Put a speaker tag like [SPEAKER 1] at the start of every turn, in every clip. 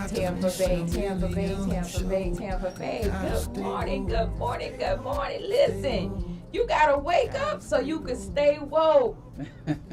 [SPEAKER 1] Tampa Bay, Tampa Bay, Tampa Bay, Tampa Bay. Good morning, good morning, good morning. Listen, you gotta wake up so you can stay woke.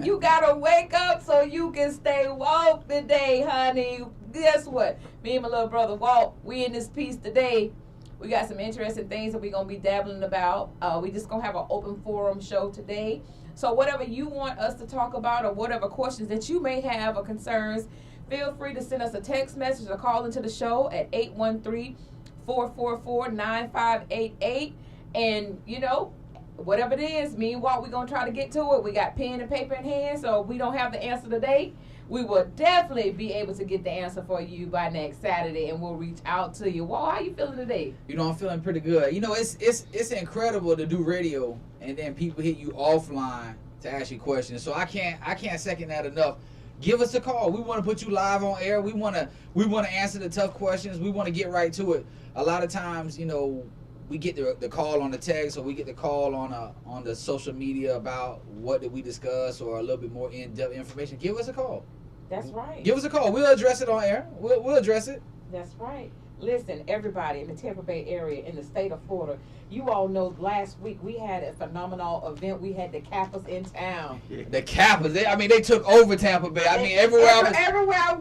[SPEAKER 1] You gotta wake up so you can stay woke today, honey. Guess what? Me and my little brother Walt, we in this piece today. We got some interesting things that we're gonna be dabbling about. We just gonna have an open forum show today. So whatever you want us to talk about or whatever questions that you may have or concerns, feel free to send us a text message or call into the show at 813-444-9588. And, you know, whatever it is, me and Walt, we're going to try to get to it. We got pen and paper in hand, so if we don't have the answer today, we will definitely be able to get the answer for you by next Saturday, and we'll reach out to you. Walt, how you feeling today?
[SPEAKER 2] You know, I'm feeling pretty good. You know, it's incredible to do radio, and then people hit you offline to ask you questions. So I can't second that enough. Give us a call. We want to put you live on air. We want to answer the tough questions. We want to get right to it. A lot of times, you know, we get the call on the text, or we get the call on the social media about what did we discuss, or a little bit more in-depth information. Give us a call.
[SPEAKER 1] That's right.
[SPEAKER 2] Give us a call. We'll address it on air. We'll address it.
[SPEAKER 1] That's right. Listen, everybody in the Tampa Bay area, in the state of Florida, you all know last week we had a phenomenal event. We had the Kappas in town.
[SPEAKER 2] The Kappas, they took over Tampa Bay. Everywhere
[SPEAKER 1] I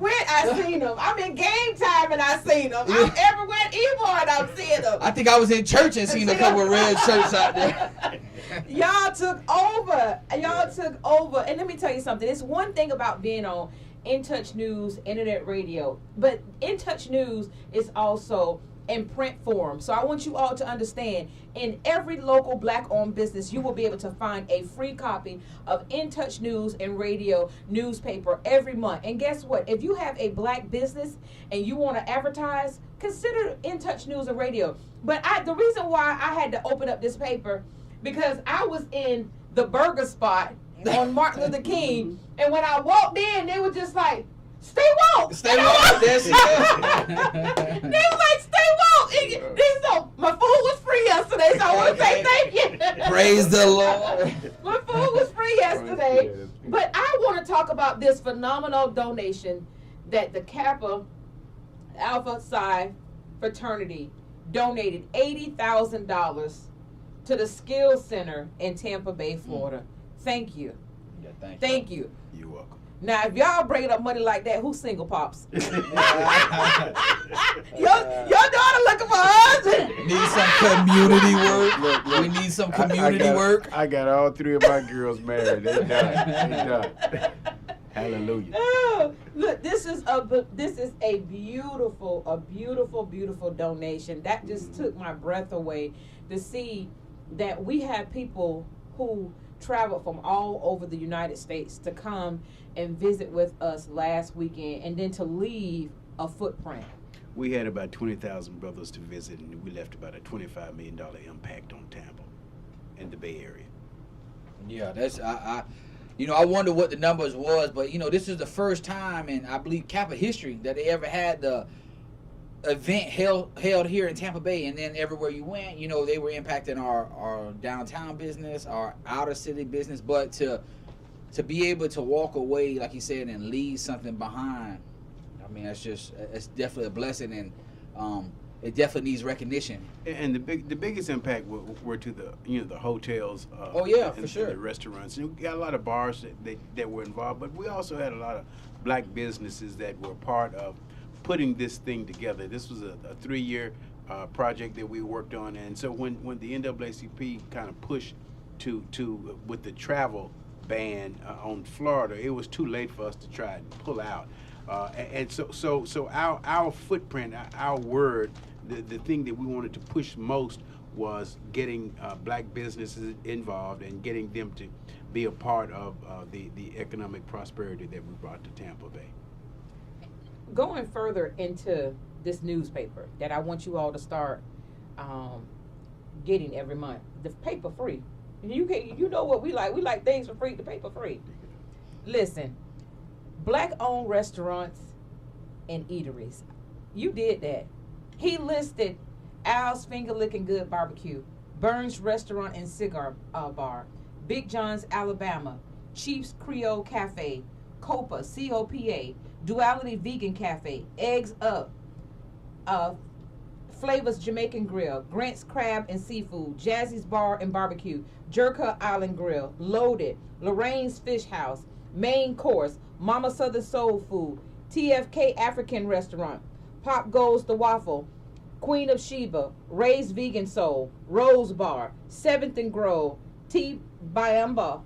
[SPEAKER 1] went, I seen them. I'm in game time and I seen them. I'm everywhere at Evor and I'm seeing them.
[SPEAKER 2] I think I was in church and seen a couple of red shirts out there.
[SPEAKER 1] Y'all took over. And let me tell you something. It's one thing about being on In Touch News, internet radio, but In Touch News is also in print form. So I want you all to understand, in every local black-owned business, you will be able to find a free copy of In Touch News and radio newspaper every month. And guess what? If you have a black business and you want to advertise, consider In Touch News and radio. But the reason why I had to open up this paper, because I was in the burger spot on Martin Luther King, and when I walked in, they were just like, "Stay woke."
[SPEAKER 2] Stay woke. That's it.
[SPEAKER 1] They were like, "Stay woke." So my food was free yesterday, so I want to say thank you.
[SPEAKER 2] Praise the Lord.
[SPEAKER 1] My food was free yesterday, but I want to talk about this phenomenal donation that the Kappa Alpha Psi fraternity donated $80,000 to the Skills Center in Tampa Bay, Florida. Thank you.
[SPEAKER 2] Yeah,
[SPEAKER 1] thank you.
[SPEAKER 3] You're welcome.
[SPEAKER 1] Now, if y'all bringing up money like that, who's single, Pops? your daughter looking for a husband.
[SPEAKER 2] Need some community work. Look, we need some community work.
[SPEAKER 3] I got all three of my girls married. They done. Hallelujah.
[SPEAKER 1] Oh, look, this is a beautiful donation. That just took my breath away to see that we have people who traveled from all over the United States to come and visit with us last weekend, and then to leave a footprint.
[SPEAKER 3] We had about 20,000 brothers to visit, and we left about a $25 million impact on Tampa and the Bay Area.
[SPEAKER 2] Yeah, that's I wonder what the numbers was, but this is the first time in, I believe, Kappa history that they ever had the event held here in Tampa Bay. And then everywhere you went, they were impacting our downtown business, our outer city business. But to be able to walk away, like you said, and leave something behind, it's definitely a blessing, and it definitely needs recognition.
[SPEAKER 3] And the biggest impact were to the the hotels.
[SPEAKER 2] For sure.
[SPEAKER 3] And the restaurants. And we got a lot of bars that were involved, but we also had a lot of black businesses that were part of putting this thing together. This was a 3-year project that we worked on, and so when the NAACP kind of pushed to with the travel ban on Florida, it was too late for us to try and pull out. And so our footprint, our word, the thing that we wanted to push most was getting black businesses involved and getting them to be a part of the economic prosperity that we brought to Tampa Bay.
[SPEAKER 1] Going further into this newspaper that I want you all to start getting every month, the paper free. You know what we like? We like things for free. The paper free. Listen, black-owned restaurants and eateries. You did that. He listed Al's Finger Licking Good Barbecue, Burns Restaurant and Cigar Bar, Big John's Alabama, Chiefs Creole Cafe, Copa, COPA, Duality Vegan Cafe, Eggs Up, Flavors Jamaican Grill, Grant's Crab and Seafood, Jazzy's Bar and Barbecue, Jerka Island Grill, Loaded, Lorraine's Fish House, Main Course, Mama Southern Soul Food, TFK African Restaurant, Pop Goes the Waffle, Queen of Sheba, Ray's Vegan Soul, Rose Bar, 7th and Grove, T. Bayamba,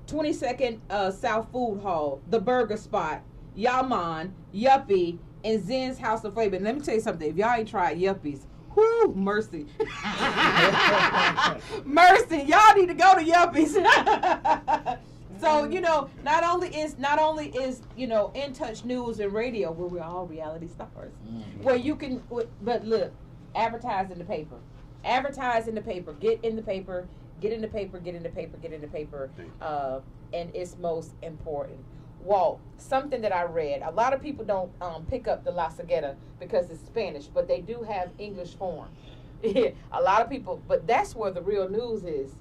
[SPEAKER 1] 22nd South Food Hall, The Burger Spot, Yaman, Yuppie, and Zen's House of Flavor. And let me tell you something. If y'all ain't tried Yuppies, whoo, mercy. Mercy. Y'all need to go to Yuppies. So, you know, not only is you know, In Touch News and radio, where we're all reality stars, where you can, but look, advertise in the paper. Advertise in the paper. Get in the paper. Get in the paper. Get in the paper. Get in the paper. And it's most important. Walt, something that I read, a lot of people don't pick up the La Sagrada because it's Spanish, but they do have English form. A lot of people, but that's where the real news is.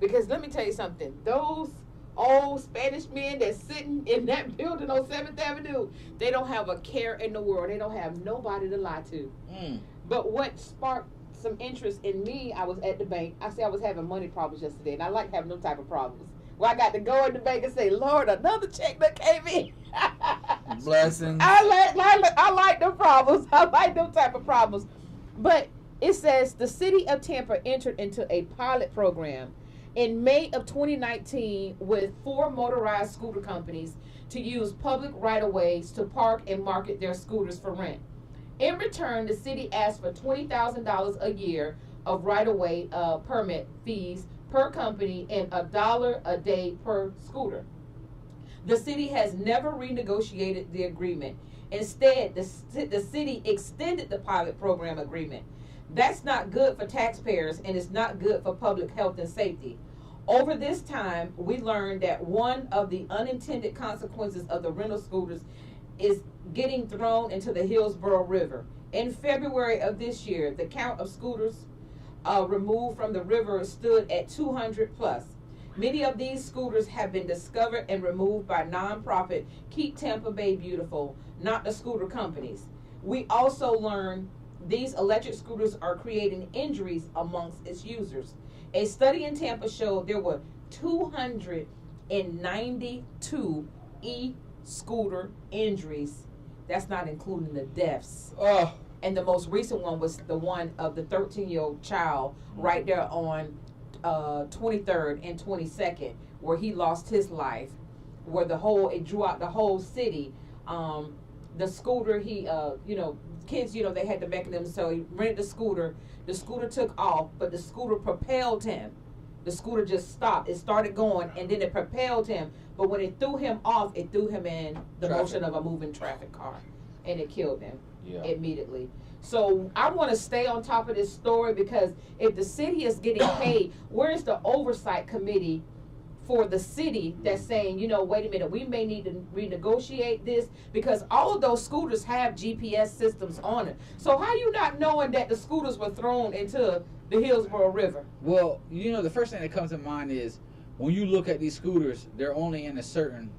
[SPEAKER 1] Because let me tell you something, those old Spanish men that's sitting in that building on 7th Avenue, they don't have a care in the world. They don't have nobody to lie to. But what sparked some interest in me, I was at the bank. I said I was having money problems yesterday, and I like having those type of problems. Well, I got to go in the bank and say, Lord, another check that came in.
[SPEAKER 2] Blessings.
[SPEAKER 1] I like them problems. I like them type of problems. But it says the city of Tampa entered into a pilot program in May of 2019 with 4 motorized scooter companies to use public right-of-ways to park and market their scooters for rent. In return, the city asked for $20,000 a year of right-of-way permit fees per company and $1 a day per scooter. The city has never renegotiated the agreement. Instead, the city extended the pilot program agreement. That's not good for taxpayers, and it's not good for public health and safety. Over this time, we learned that one of the unintended consequences of the rental scooters is getting thrown into the Hillsborough River. In February of this year, the count of scooters removed from the river stood at 200 plus. Many of these scooters have been discovered and removed by nonprofit Keep Tampa Bay Beautiful, not the scooter companies. We also learned these electric scooters are creating injuries amongst its users. A study in Tampa showed there were 292 e-scooter injuries. That's not including the deaths.
[SPEAKER 2] Oh.
[SPEAKER 1] And the most recent one was the one of the 13-year-old child right there on 23rd and 22nd, where he lost his life, where it drew out the whole city. The scooter, kids, they had the mechanism, so he rented the scooter took off, but the scooter propelled him. The scooter just stopped. It started going, and then it propelled him. But when it threw him off, it threw him in the motion of a moving traffic car, and it killed him immediately. So I want to stay on top of this story, because if the city is getting paid, where's the oversight committee for the city that's saying, wait a minute, we may need to renegotiate this, because all of those scooters have GPS systems on it. So how you not knowing that the scooters were thrown into the Hillsborough River?
[SPEAKER 2] Well, the first thing that comes to mind is when you look at these scooters, they're only in a certain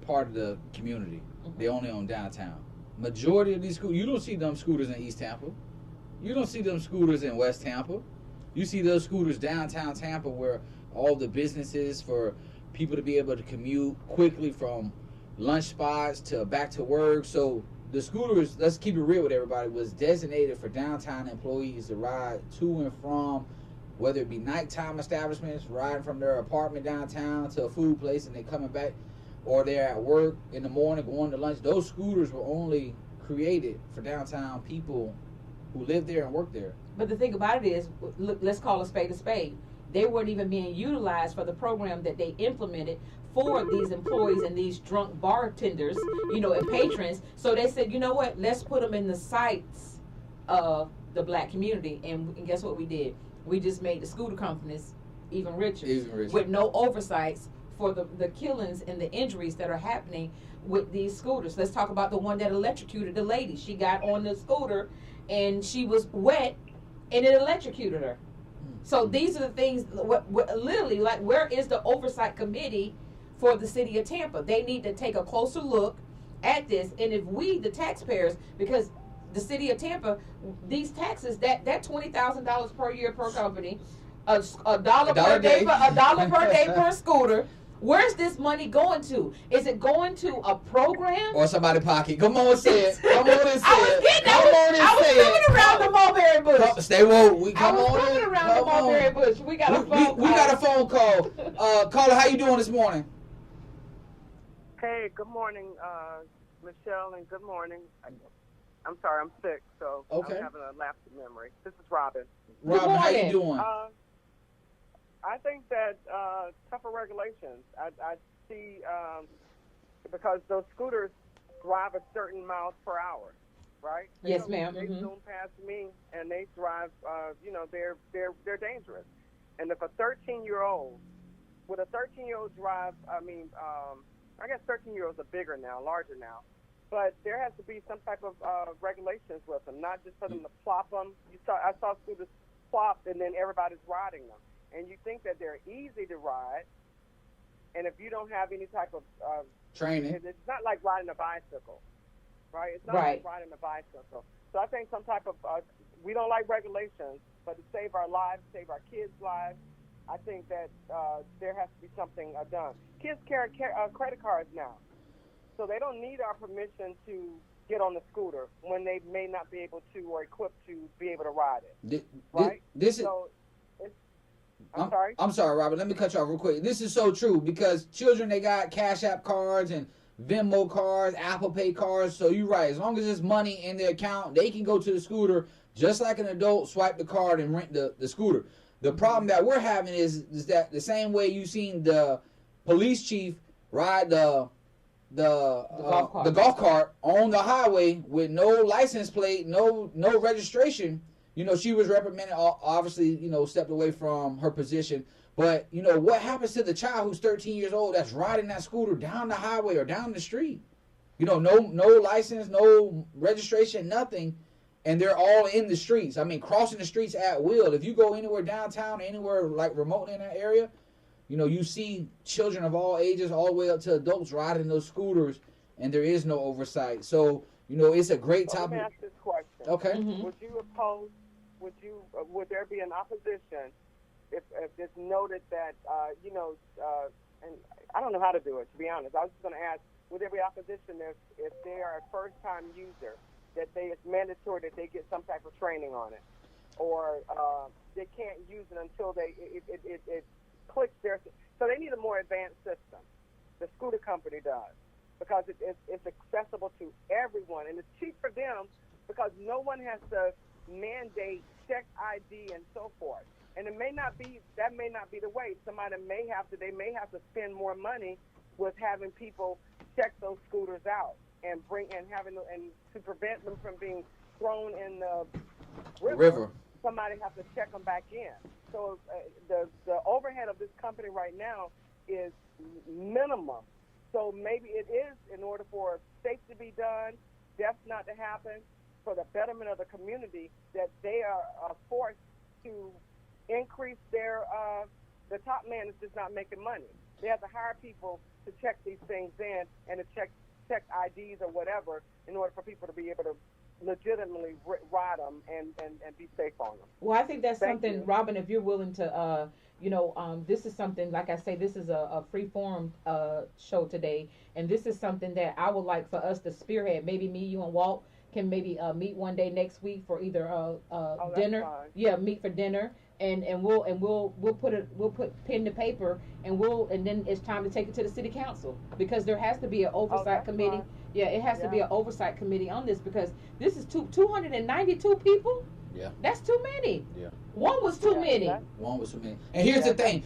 [SPEAKER 2] part of the community. Mm-hmm. They're only on downtown. Majority of these scooters, you don't see them scooters in East Tampa. You don't see them scooters in West Tampa. You see those scooters downtown Tampa, where all the businesses for people to be able to commute quickly from lunch spots to back to work. So the scooters, let's keep it real with everybody, was designated for downtown employees to ride to and from, whether it be nighttime establishments, riding from their apartment downtown to a food place and they coming back, or they're at work in the morning going to lunch. Those scooters were only created for downtown people who live there and work there.
[SPEAKER 1] But the thing about it is, look, let's call a spade a spade. They weren't even being utilized for the program that they implemented for these employees and these drunk bartenders, and patrons. So they said, what, let's put them in the sights of the black community. And guess what we did? We just made the scooter companies even richer. With no oversights for the killings and the injuries that are happening with these scooters. Let's talk about the one that electrocuted the lady. She got on the scooter and she was wet and it electrocuted her. So these are the things, literally, like, where is the oversight committee for the city of Tampa. They need to take a closer look at this, and if we, the taxpayers, because the city of Tampa, these taxes, that $20,000 per year per company, a dollar per day per scooter. Where's this money going to? Is it going to a program
[SPEAKER 2] or somebody's pocket? Come on, say it. Come on and say it.
[SPEAKER 1] I was coming around the mulberry bush.
[SPEAKER 2] Stay woke. We come on.
[SPEAKER 1] I was coming around the mulberry bush. We got a phone call.
[SPEAKER 2] We got a phone call. Caller, how you doing this morning?
[SPEAKER 4] Hey, good morning, Michelle, and good morning. I'm sorry, I'm sick, so
[SPEAKER 2] okay.
[SPEAKER 4] I'm having a lapse of memory. This is Robin.
[SPEAKER 2] Robin, how you doing?
[SPEAKER 4] I think that tougher regulations. I see because those scooters drive a certain miles per hour, right?
[SPEAKER 1] Yes, ma'am.
[SPEAKER 4] They zoom past me, and they drive. They're dangerous. And if a 13-year-old, would a 13-year-old drive? I guess 13-year-olds are bigger now, larger now. But there has to be some type of regulations with them, not just for them to plop them. I saw scooters plop, and then everybody's riding them. And you think that they're easy to ride, and if you don't have any type of
[SPEAKER 2] training,
[SPEAKER 4] it's not like riding a bicycle, right? It's not
[SPEAKER 1] right.
[SPEAKER 4] like riding a bicycle. So I think some type of we don't like regulations, but to save our lives, save our kids' lives, I think that there has to be something done. Kids carry credit cards now, so they don't need our permission to get on the scooter when they may not be able to or equipped to be able to ride it. Right?
[SPEAKER 2] I'm sorry, Robert. Let me cut you off real quick. This is so true because children, they got Cash App cards and Venmo cards, Apple Pay cards. So you're right. As long as there's money in their account, they can go to the scooter just like an adult, swipe the card and rent the scooter. The problem that we're having is that the same way you seen the police chief ride the golf cart on the highway with no license plate, no registration. You know, she was reprimanded, obviously, you know, stepped away from her position. But, you know, what happens to the child who's 13 years old that's riding that scooter down the highway or down the street? You know, no license, no registration, nothing. And they're all in the streets. I mean, crossing the streets at will. If you go anywhere downtown, anywhere like remotely in that area, you know, you see children of all ages all the way up to adults riding those scooters, and there is no oversight. So, you know, it's a great topic.
[SPEAKER 4] Let me ask this question.
[SPEAKER 2] Okay.
[SPEAKER 1] Mm-hmm.
[SPEAKER 4] Would you oppose? Would there be an opposition if it's noted that and I don't know how to do it, to be honest. I was just going to ask, would there be opposition if they are a first-time user, that it's mandatory that they get some type of training on it, or they can't use it until it clicks their. So they need a more advanced system. The scooter company does, because it's accessible to everyone, and it's cheap for them because no one has to mandate check ID and so forth. And it may not be the way. They may have to spend more money with having people check those scooters out and to prevent them from being thrown in the river. Somebody has to check them back in. So the overhead of this company right now is minimum. So maybe it is, in order for safety to be done, deaths not to happen, for the betterment of the community, that they are forced to increase the top man is just not making money. They have to hire people to check these things in and to check IDs or whatever in order for people to be able to legitimately ride them and be safe on them.
[SPEAKER 1] Well, I think that's something, Robin, if you're willing to, this is something, like I say, this is a free form show today, and this is something that I would like for us to spearhead. Maybe me, you, and Walt can maybe meet one day next week for either dinner.
[SPEAKER 4] Fine.
[SPEAKER 1] Yeah, meet for dinner, and we'll put pen to paper, and then it's time to take it to the city council, because there has to be an oversight committee.
[SPEAKER 4] Fine.
[SPEAKER 1] Yeah, it has to be an oversight committee on this, because this is 292 people.
[SPEAKER 2] Yeah.
[SPEAKER 1] That's too many.
[SPEAKER 2] Yeah.
[SPEAKER 1] One was too many.
[SPEAKER 2] One was too many. And here's the thing: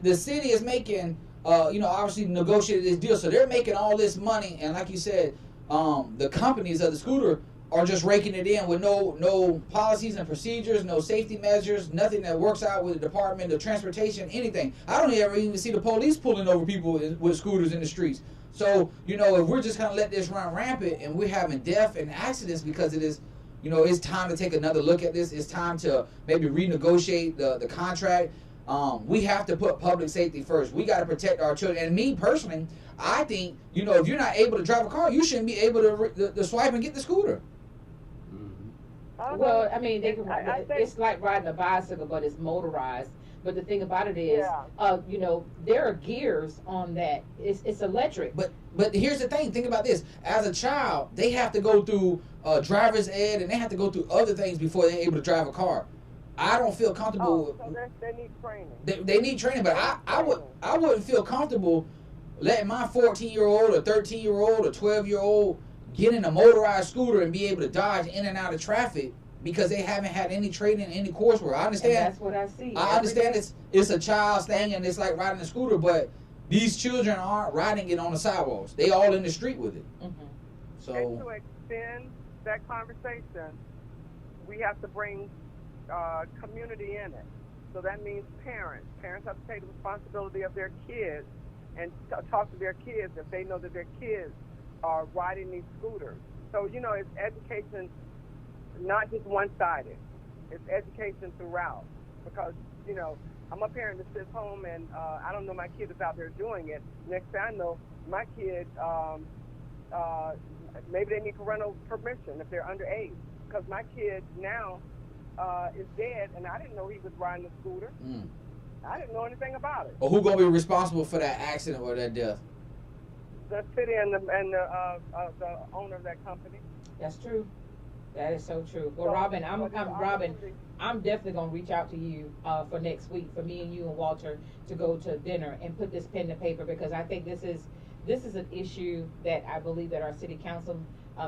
[SPEAKER 2] the city is making, obviously negotiated this deal, so they're making all this money, and like you said, the companies of the scooter are just raking it in with no policies and procedures, no safety measures, nothing that works out with the Department of Transportation, anything. I don't ever even see the police pulling over people with scooters in the streets. So, if we're just going to let this run rampant and we're having death and accidents because it is, it's time to take another look at this. It's time to maybe renegotiate the contract. We have to put public safety first. We got to protect our children. And me personally, I think, you know, if you're not able to drive a car, you shouldn't be able to swipe and get the scooter.
[SPEAKER 1] Well, I mean, it's like riding a bicycle, but it's motorized. But the thing about it is, you know, there are gears on that. It's electric.
[SPEAKER 2] But here's the thing. Think about this. As a child, they have to go through driver's ed, and they have to go through other things before they're able to drive a car. I don't feel comfortable.
[SPEAKER 4] So they need training.
[SPEAKER 2] They need training, but I wouldn't feel comfortable letting my 14-year-old or 13-year-old or 12-year-old get in a motorized scooter and be able to dodge in and out of traffic because they haven't had any training, any coursework. I understand.
[SPEAKER 1] And that's what I see.
[SPEAKER 2] I understand it's a child's thing and it's like riding a scooter, but these children aren't riding it on the sidewalks. They all in the street with it.
[SPEAKER 1] Mm-hmm.
[SPEAKER 2] So.
[SPEAKER 4] And to extend that conversation, we have to bring community in it. So that means parents. Parents have to take the responsibility of their kids and talk to their kids if they know that their kids are riding these scooters. So, you know, it's education, not just one-sided. It's education throughout. Because, you know, I'm a parent that sits home and I don't know my kid is out there doing it. Next thing I know, my kid, maybe they need parental permission if they're underage. Because my kid now is dead, and I didn't know he was riding a scooter. I didn't know anything about it.
[SPEAKER 2] Well, who's gonna be responsible for that accident or that death?
[SPEAKER 4] The city and the owner of that company.
[SPEAKER 1] That's true. That is so true. Well, Robin, I'm definitely gonna reach out to you for next week for me and you and Walter to go to dinner and put this pen to paper, because I think this is an issue that I believe that our city council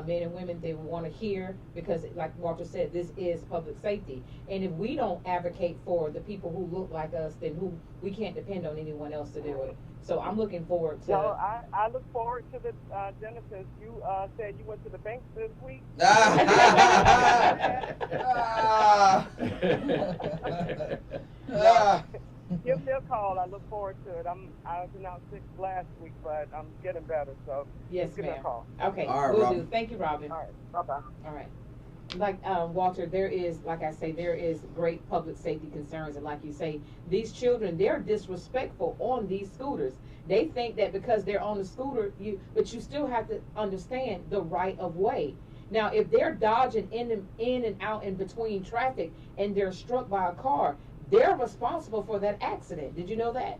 [SPEAKER 1] men and women, they want to hear, because like Walter said, this is public safety. And if we don't advocate for the people who look like us, then we can't depend on anyone else to do it. So I'm looking forward to...
[SPEAKER 4] No, I look forward to the dinner, since you said you went to the bank this week. Give me a call. I look forward to it. I was out sick last week, but I'm getting better. So
[SPEAKER 1] yes,
[SPEAKER 4] give me a call.
[SPEAKER 1] Okay,
[SPEAKER 2] all right,
[SPEAKER 1] we'll
[SPEAKER 2] Robin.
[SPEAKER 1] do. Thank you, Robin.
[SPEAKER 4] All right, bye-bye.
[SPEAKER 1] All right. Like Walter, there is great public safety concerns, and like you say, these children, they're disrespectful on these scooters. They think that because they're on the scooter, but you still have to understand the right of way. Now, if they're dodging in and out in between traffic and they're struck by a car, they're responsible for that accident. Did you know that?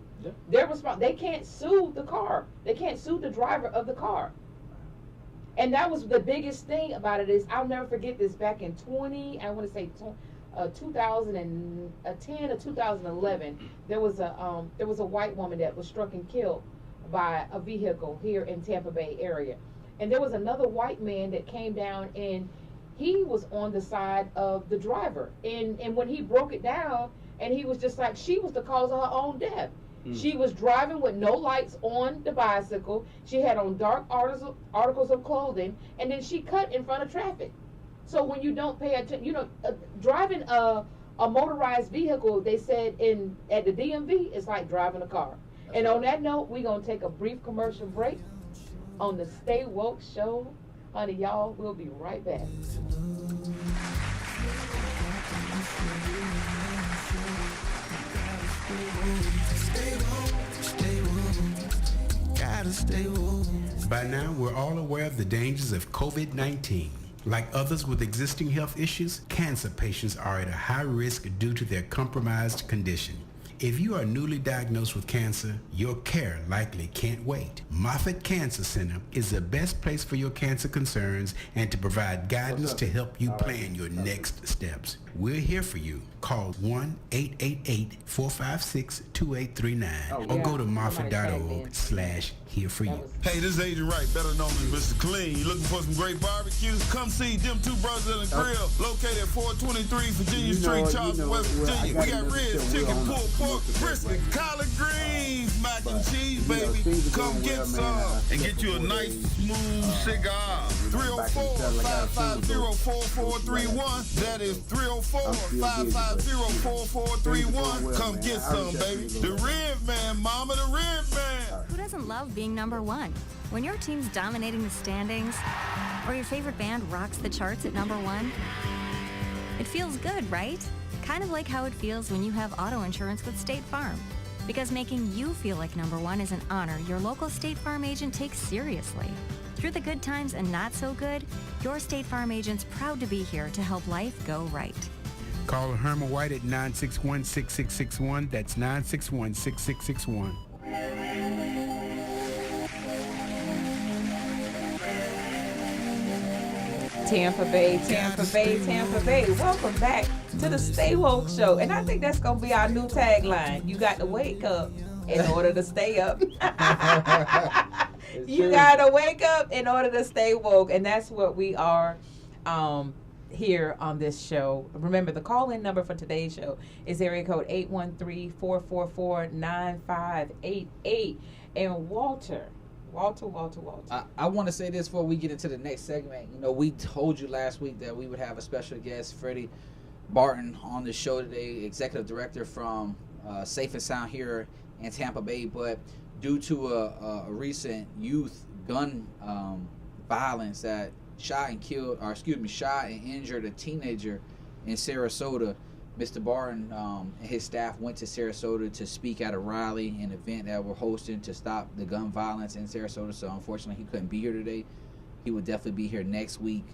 [SPEAKER 2] Yeah.
[SPEAKER 1] They can't sue the car. They can't sue the driver of the car. And that was the biggest thing about it. Is I'll never forget this. Back in 2010 or 2011, there was a white woman that was struck and killed by a vehicle here in Tampa Bay area. And there was another white man that came down, and he was on the side of the driver. And when he broke it down, and he was just like, she was the cause of her own death. She was driving with no lights on the bicycle. She had on dark articles of clothing, and then she cut in front of traffic. So when you don't pay attention, driving a motorized vehicle, they said at the DMV, it's like driving a car. And on that note, we're going to take a brief commercial break on the Stay Woke Show. Honey, y'all, we'll be right back.
[SPEAKER 5] By now, we're all aware of the dangers of COVID-19. Like others with existing health issues, cancer patients are at a high risk due to their compromised condition. If you are newly diagnosed with cancer, your care likely can't wait. Moffitt Cancer Center is the best place for your cancer concerns and to provide guidance to help you plan your next steps. We're here for you. Call 1-888-456-2839 or go to moffitt.org/here for you.
[SPEAKER 6] Hey, this is Agent Wright, better known as Mr. Clean. You looking for some great barbecue? Come see them two brothers in the grill, located at 423 Virginia Street, Charleston, West Virginia. We got ribs, chicken, pulled pork, brisket, collard greens, mac and cheese, baby. Come get some and get you a nice, smooth cigar. 304-550-4431. That is 304-550-4431. Come get some, baby. The Rib Man, mama, the Rib Man.
[SPEAKER 7] Who doesn't love being number one? When your team's dominating the standings, or your favorite band rocks the charts at number one, it feels good, right? Kind of like how it feels when you have auto insurance with State Farm. Because making you feel like number one is an honor your local State Farm agent takes seriously. Through the good times and not so good, your State Farm agent's proud to be here to help life go right.
[SPEAKER 5] Call Herman White at 961-6661. That's 961-6661.
[SPEAKER 1] Tampa Bay, Tampa Bay, Tampa Bay. Welcome back to the Stay Woke Show. And I think that's going to be our new tagline. You got to wake up in order to stay up. You got to wake up in order to stay woke. And that's what we are here on this show. Remember, the call-in number for today's show is area code 813-444-9588. And Walter.
[SPEAKER 2] I want to say this before we get into the next segment. You know, we told you last week that we would have a special guest, Freddie Barton, on the show today, executive director from Safe and Sound here in Tampa Bay. But due to a recent youth gun violence that shot and injured a teenager in Sarasota, Mr. Barton and his staff went to Sarasota to speak at a rally, an event that we're hosting to stop the gun violence in Sarasota. So unfortunately, he couldn't be here today. He will definitely be here next week.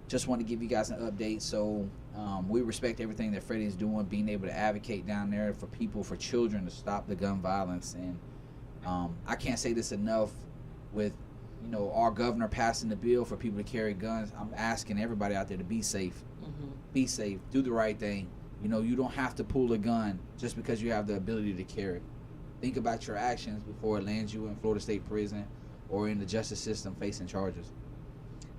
[SPEAKER 2] Just want to give you guys an update. So we respect everything that Freddie is doing, being able to advocate down there for people, for children, to stop the gun violence. And I can't say this enough with, you know, our governor passing the bill for people to carry guns. I'm asking everybody out there to be safe. Mm-hmm. Be safe. Do the right thing. You know, you don't have to pull a gun just because you have the ability to carry. Think about your actions before it lands you in Florida State Prison or in the justice system facing charges.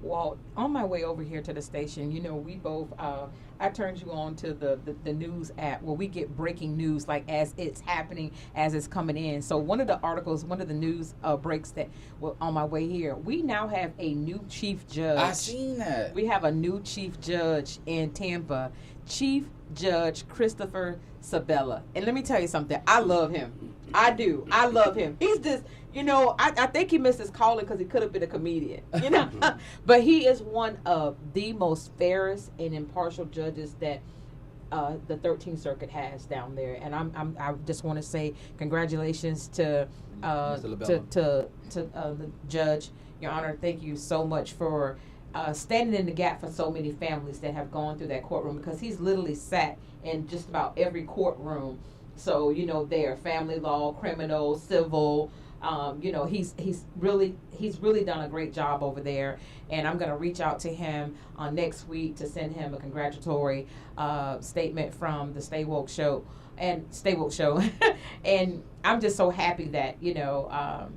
[SPEAKER 1] Well, on my way over here to the station, you know, we both, I turned you on to the news app where we get breaking news, like as it's happening, as it's coming in. So one of the articles, one of the news breaks that were on my way here, we now have a new chief judge.
[SPEAKER 2] I seen that.
[SPEAKER 1] We have a new chief judge in Tampa, Chief Judge Christopher Sabella. And let me tell you something. I love him. I do. I love him. He's just, you know, I think he missed his calling because he could have been a comedian, you know. But he is one of the most fairest and impartial judges that the 13th Circuit has down there. And I just want to say congratulations to the judge, Your Honor. Thank you so much for standing in the gap for so many families that have gone through that courtroom, because he's literally sat in just about every courtroom. So, you know, there, family law, criminal, civil, you know, he's really done a great job over there. And I'm going to reach out to him next week to send him a congratulatory statement from the Stay Woke Show. And I'm just so happy that, you know,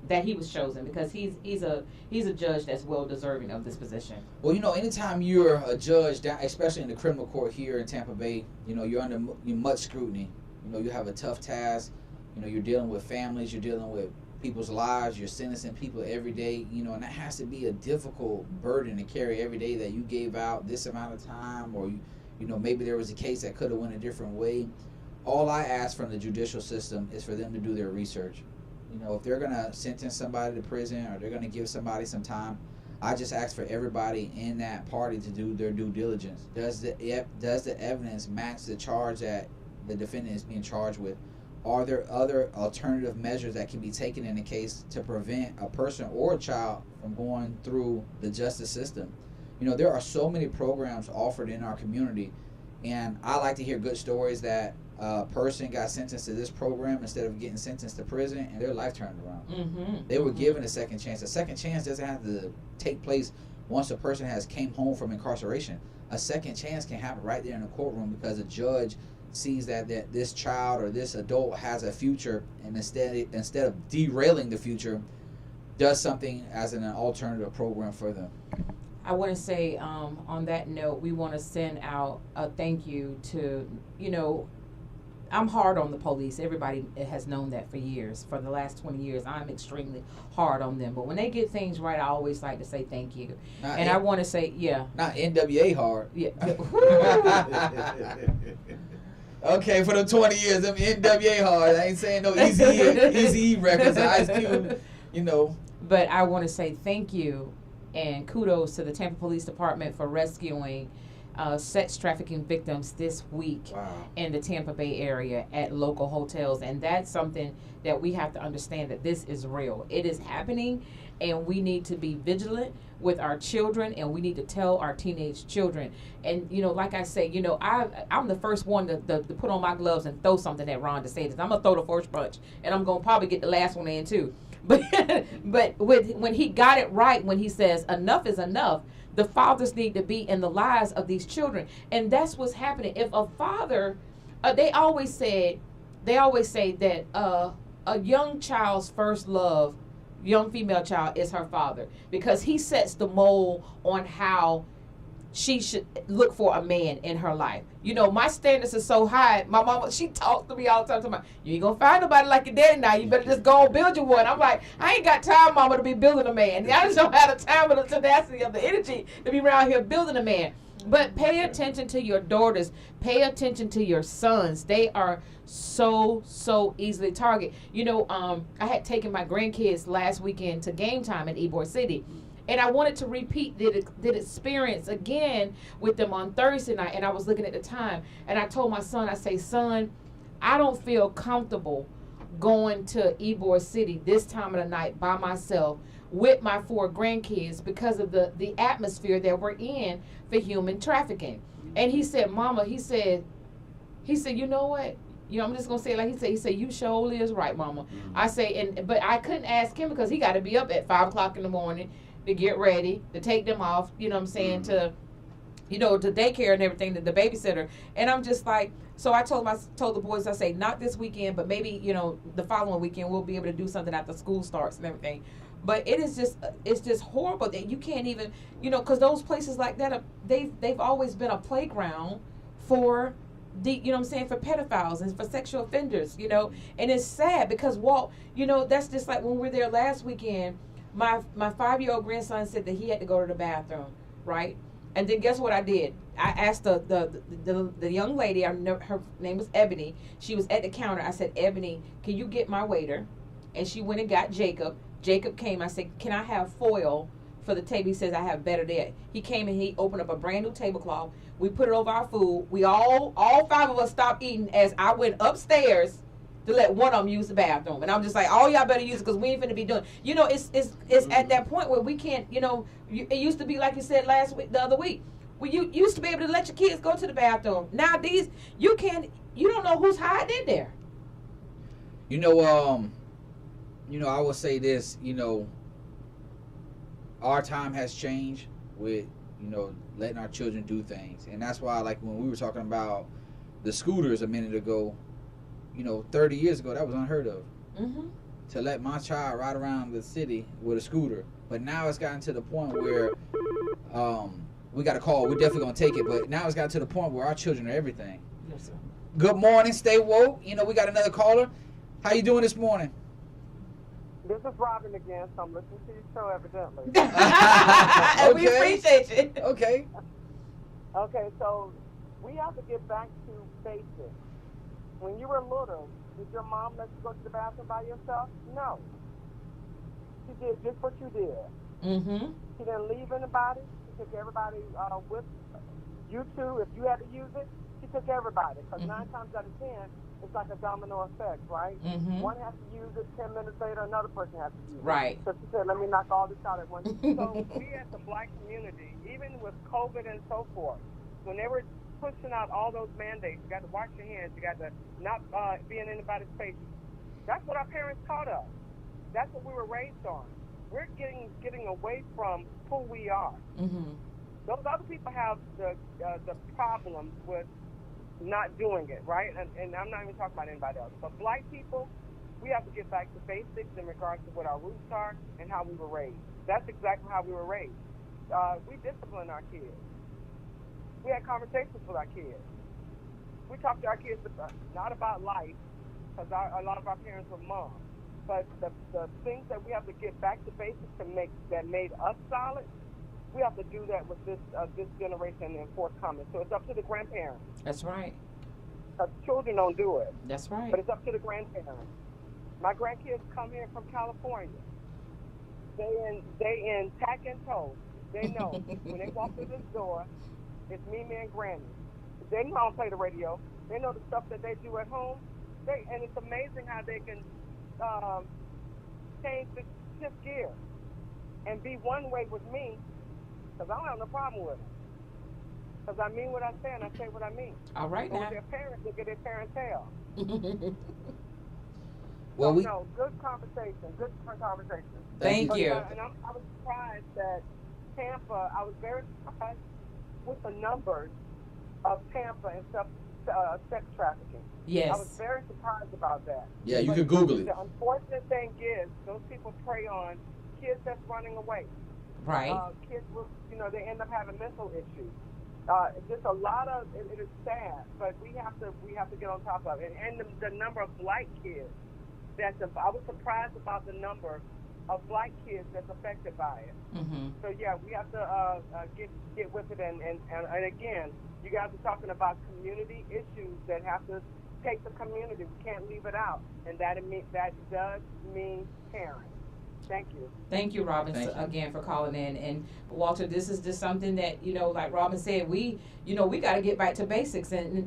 [SPEAKER 1] that he was chosen, because he's a judge that's well deserving of this position.
[SPEAKER 2] Well, you know, anytime you're a judge, especially in the criminal court here in Tampa Bay, you know, you're under much scrutiny. You know, you have a tough task. You know, you're dealing with families, you're dealing with people's lives, you're sentencing people every day, you know, and that has to be a difficult burden to carry every day, that you gave out this amount of time, or, you know, maybe there was a case that could have went a different way. All I ask from the judicial system is for them to do their research. You know, if they're going to sentence somebody to prison or they're going to give somebody some time, I just ask for everybody in that party to do their due diligence. Does the evidence match the charge that the defendant is being charged with? Are there other alternative measures that can be taken in the case to prevent a person or a child from going through the justice system? You know, there are so many programs offered in our community, and I like to hear good stories that a person got sentenced to this program instead of getting sentenced to prison, and their life turned around. Mm-hmm. They were given a second chance. A second chance doesn't have to take place once a person has came home from incarceration. A second chance can happen right there in the courtroom, because a judge sees that this child or this adult has a future, and instead of derailing the future, does something as an alternative program for them.
[SPEAKER 1] I want to say, on that note, we want to send out a thank you to, you know, I'm hard on the police. Everybody has known that for years. For the last 20 years, I'm extremely hard on them. But when they get things right, I always like to say thank you. I want to say, yeah.
[SPEAKER 2] Not NWA hard.
[SPEAKER 1] Yeah.
[SPEAKER 2] Okay, for the 20 years, them NWA hard. I ain't saying no Easy records, Ice Cube, you know.
[SPEAKER 1] But I want to say thank you and kudos to the Tampa Police Department for rescuing sex trafficking victims this week in the Tampa Bay area at local hotels. And that's something that we have to understand, that this is real. It is happening, and we need to be vigilant with our children, and we need to tell our teenage children. And, you know, like I say, you know, I'm the first one to put on my gloves and throw something at Ron DeSantis. I'm going to throw the first punch, and I'm going to probably get the last one in too. But when he got it right, when he says enough is enough, the fathers need to be in the lives of these children. And that's what's happening. If a father, they always say that a young child's first love, young female child, is her father, because he sets the mold on how she should look for a man in her life. You know, my standards are so high. My mama, she talks to me all the time, talking about, you ain't gonna find nobody like your daddy now. You better just go and build you one. I'm like, I ain't got time, mama, to be building a man. I just don't have the time or the tenacity of the energy to be around here building a man. But pay attention to your daughters. Pay attention to your sons. They are so easily targeted. You know, I had taken my grandkids last weekend to game time in Ybor City. And I wanted to repeat the experience again with them on Thursday night. And I was looking at the time. And I told my son, I say, son, I don't feel comfortable going to Ybor City this time of the night by myself with my 4 grandkids because of the atmosphere that we're in for human trafficking. And he said, Mama, he said, you know what? You know, I'm just gonna say it like he said, you surely is right, Mama. I say, but I couldn't ask him because he got to be up at 5 o'clock in the morning to get ready, to take them off, you know what I'm saying, to, you know, to daycare and everything, to the babysitter. And I'm just like, so I told the boys, I say, not this weekend, but maybe, you know, the following weekend we'll be able to do something after school starts and everything. But it's just horrible that you can't even, you know, because those places like that, they've always been a playground for you know what I'm saying, for pedophiles and for sexual offenders, you know. And it's sad because, Walt, you know, that's just like when we were there last weekend, my 5-year-old grandson said that he had to go to the bathroom, right? And then guess what I did? I asked the young lady, her name was Ebony. She was at the counter. I said, Ebony, can you get my waiter? And she went and got Jacob. Jacob came. I said, can I have foil for the table? He says, I have better there. He came and he opened up a brand new tablecloth. We put it over our food. We all 5 of us stopped eating as I went upstairs to let one of them use the bathroom. And I'm just like, all y'all better use it because we ain't finna be doing. You know, it's at that point where we can't, you know, it used to be like you said the other week. Well, you used to be able to let your kids go to the bathroom. Now you don't know who's hiding in there.
[SPEAKER 2] You know, I will say this, you know, our time has changed with, you know, letting our children do things. And that's why, like, when we were talking about the scooters a minute ago, you know, 30 years ago, that was unheard of. Mm-hmm. To let my child ride around the city with a scooter. But now it's gotten to the point where we got a call. We're definitely going to take it. But now it's gotten to the point where our children are everything. Yes, sir. Good morning. Stay woke. You know, we got another caller. How you doing this morning?
[SPEAKER 4] This is Robin again, so I'm listening to your show evidently.
[SPEAKER 1] Okay. We appreciate it.
[SPEAKER 2] Okay.
[SPEAKER 4] Okay, so we have to get back to basics. When you were little, did your mom let you go to the bathroom by yourself? No. She did just what you did. Mm-hmm. She didn't leave anybody. She took everybody with you too. If you had to use it, she took everybody. Because 9 times out of 10, it's like a domino effect, right? Mm-hmm. One has to use it, 10 minutes later, another person has to use it.
[SPEAKER 1] Right.
[SPEAKER 4] So she said, let me knock all this out at once. So we as the black community, even with COVID and so forth, when they were pushing out all those mandates, you got to wash your hands, you got to not be in anybody's face. That's what our parents taught us. That's what we were raised on. We're getting away from who we are. Mm-hmm. Those other people have the problems with not doing it, right? And I'm not even talking about anybody else. But black people, we have to get back to basics in regards to what our roots are and how we were raised. That's exactly how we were raised. We discipline our kids. We had conversations with our kids. We talked to our kids not about life, because a lot of our parents were moms, but the things that we have to get back to basics that made us solid, we have to do that with this generation and forthcoming. So it's up to the grandparents. That's right. Because children don't do it. That's right. But it's up to the grandparents. My grandkids come here from California. They in tack and toe. They know when they walk through this door, It's Mimi and Granny. They know I don't play the radio. They know the stuff that they do at home. And it's amazing how they can shift gears and be one way with me, because I don't have no problem with it. Because I mean what I say, and I say what I mean.
[SPEAKER 1] All right, now.
[SPEAKER 4] With their parents, they get their parents' tail.
[SPEAKER 2] Well,
[SPEAKER 4] no, good conversation. Good conversation.
[SPEAKER 1] Thank you.
[SPEAKER 4] And I was surprised that Tampa, I was very surprised with the numbers of Tampa and sex trafficking.
[SPEAKER 1] Yes.
[SPEAKER 4] I was very surprised about that.
[SPEAKER 2] Yeah, you can Google it.
[SPEAKER 4] The unfortunate thing is, those people prey on kids that's running away.
[SPEAKER 1] Right.
[SPEAKER 4] Kids, they end up having mental issues. Just a lot of it is sad, but we have to get on top of it. And the number of black kids I was surprised about the number of black kids that's affected by it.
[SPEAKER 1] Mm-hmm.
[SPEAKER 4] So yeah, we have to get with it. And again, you guys are talking about community issues that have to take the community. We can't leave it out, and that does mean parents. Thank you.
[SPEAKER 1] Thank you, Robin, again for calling in. And Walter, this is just something that, like Robin said, we got to get back to basics. And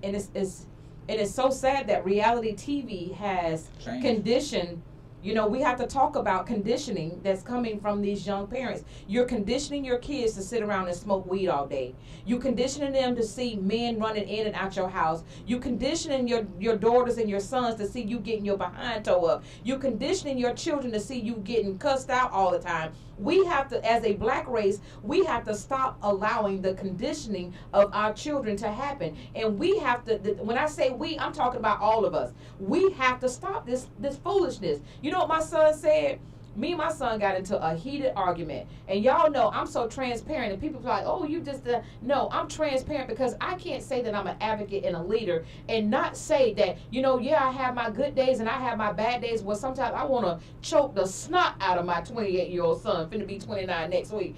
[SPEAKER 1] it's so sad that reality TV has conditioned. We have to talk about conditioning that's coming from these young parents. You're conditioning your kids to sit around and smoke weed all day. You're conditioning them to see men running in and out your house. You're conditioning your daughters and your sons to see you getting your behind toe up. You're conditioning your children to see you getting cussed out all the time. We have to, as a black race, we have to stop allowing the conditioning of our children to happen. And we have to, when I say we, I'm talking about all of us. We have to stop this foolishness. You know what my son said? Me and my son got into a heated argument. And y'all know I'm so transparent. And people are like, oh, you just, no, I'm transparent because I can't say that I'm an advocate and a leader and not say that, I have my good days and I have my bad days. Well, sometimes I want to choke the snot out of my 28-year-old son, finna be 29 next week,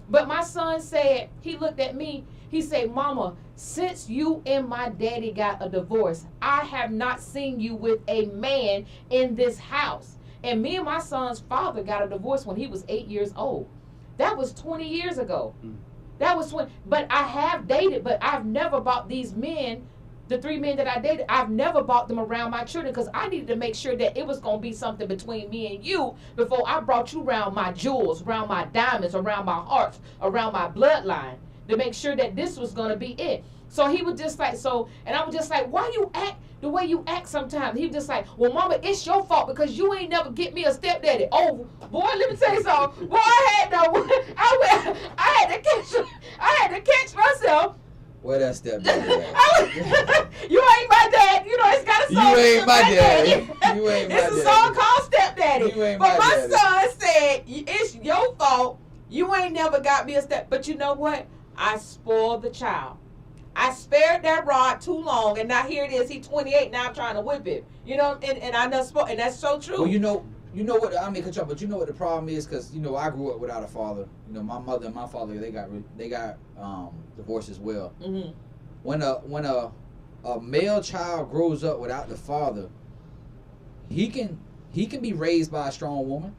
[SPEAKER 1] But my son said, he looked at me, he said, Mama, since you and my daddy got a divorce, I have not seen you with a man in this house. And me and my son's father got a divorce when he was 8 years old. That was 20 years ago. That was 20. But I have dated, but I've never bought these men, the 3 men that I dated, I've never bought them around my children because I needed to make sure that it was going to be something between me and you before I brought you around my jewels, around my diamonds, around my hearts, around my bloodline, to make sure that this was going to be it. So he was just like, and I was just like, why you act the way you act sometimes? He was just like, well, Mama, it's your fault because you ain't never get me a stepdaddy. Oh, boy, let me tell you something. Boy, I had to catch myself.
[SPEAKER 2] Where that stepdaddy
[SPEAKER 1] at? You ain't my dad. It's got a song.
[SPEAKER 2] You ain't my daddy. You ain't my daddy.
[SPEAKER 1] It's a song called Stepdaddy.
[SPEAKER 2] You ain't
[SPEAKER 1] but my
[SPEAKER 2] daddy.
[SPEAKER 1] son said, it's your fault. You ain't never got me a step. But you know what? I spoiled the child. I spared that rod too long, and now here it is. He's 28. Now I'm trying to whip him. And I know, and that's so true.
[SPEAKER 2] Well, you know what? I mean, but you know what the problem is, because I grew up without a father. My mother and my father, they got divorced as well.
[SPEAKER 1] Mm-hmm.
[SPEAKER 2] When a male child grows up without the father, he can be raised by a strong woman.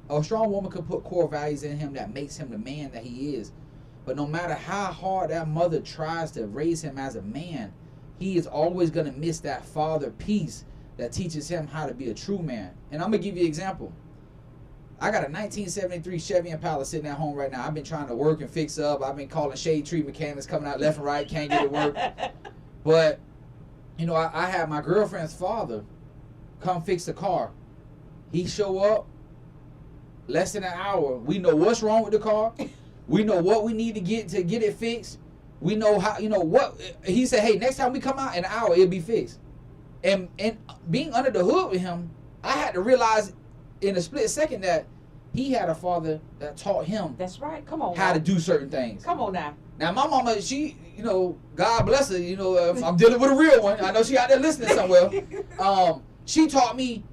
[SPEAKER 2] A strong woman can put core values in him that makes him the man that he is. But no matter how hard that mother tries to raise him as a man, he is always going to miss that father piece that teaches him how to be a true man. And I'm going to give you an example. I got a 1973 Chevy Impala sitting at home right now. I've been trying to work and fix up. I've been calling shade tree mechanics coming out left and right, can't get it work. But, I had my girlfriend's father come fix the car. He show up, less than an hour. We know what's wrong with the car. We know what we need to get it fixed. We know how, what. He said, hey, next time we come out in an hour, it'll be fixed. And being under the hood with him, I had to realize in a split second that he had a father that taught him.
[SPEAKER 1] That's right. Come on.
[SPEAKER 2] How to do certain things.
[SPEAKER 1] Come on now.
[SPEAKER 2] Now, my mama, she, God bless her, I'm dealing with a real one. I know she out there listening somewhere. She taught me,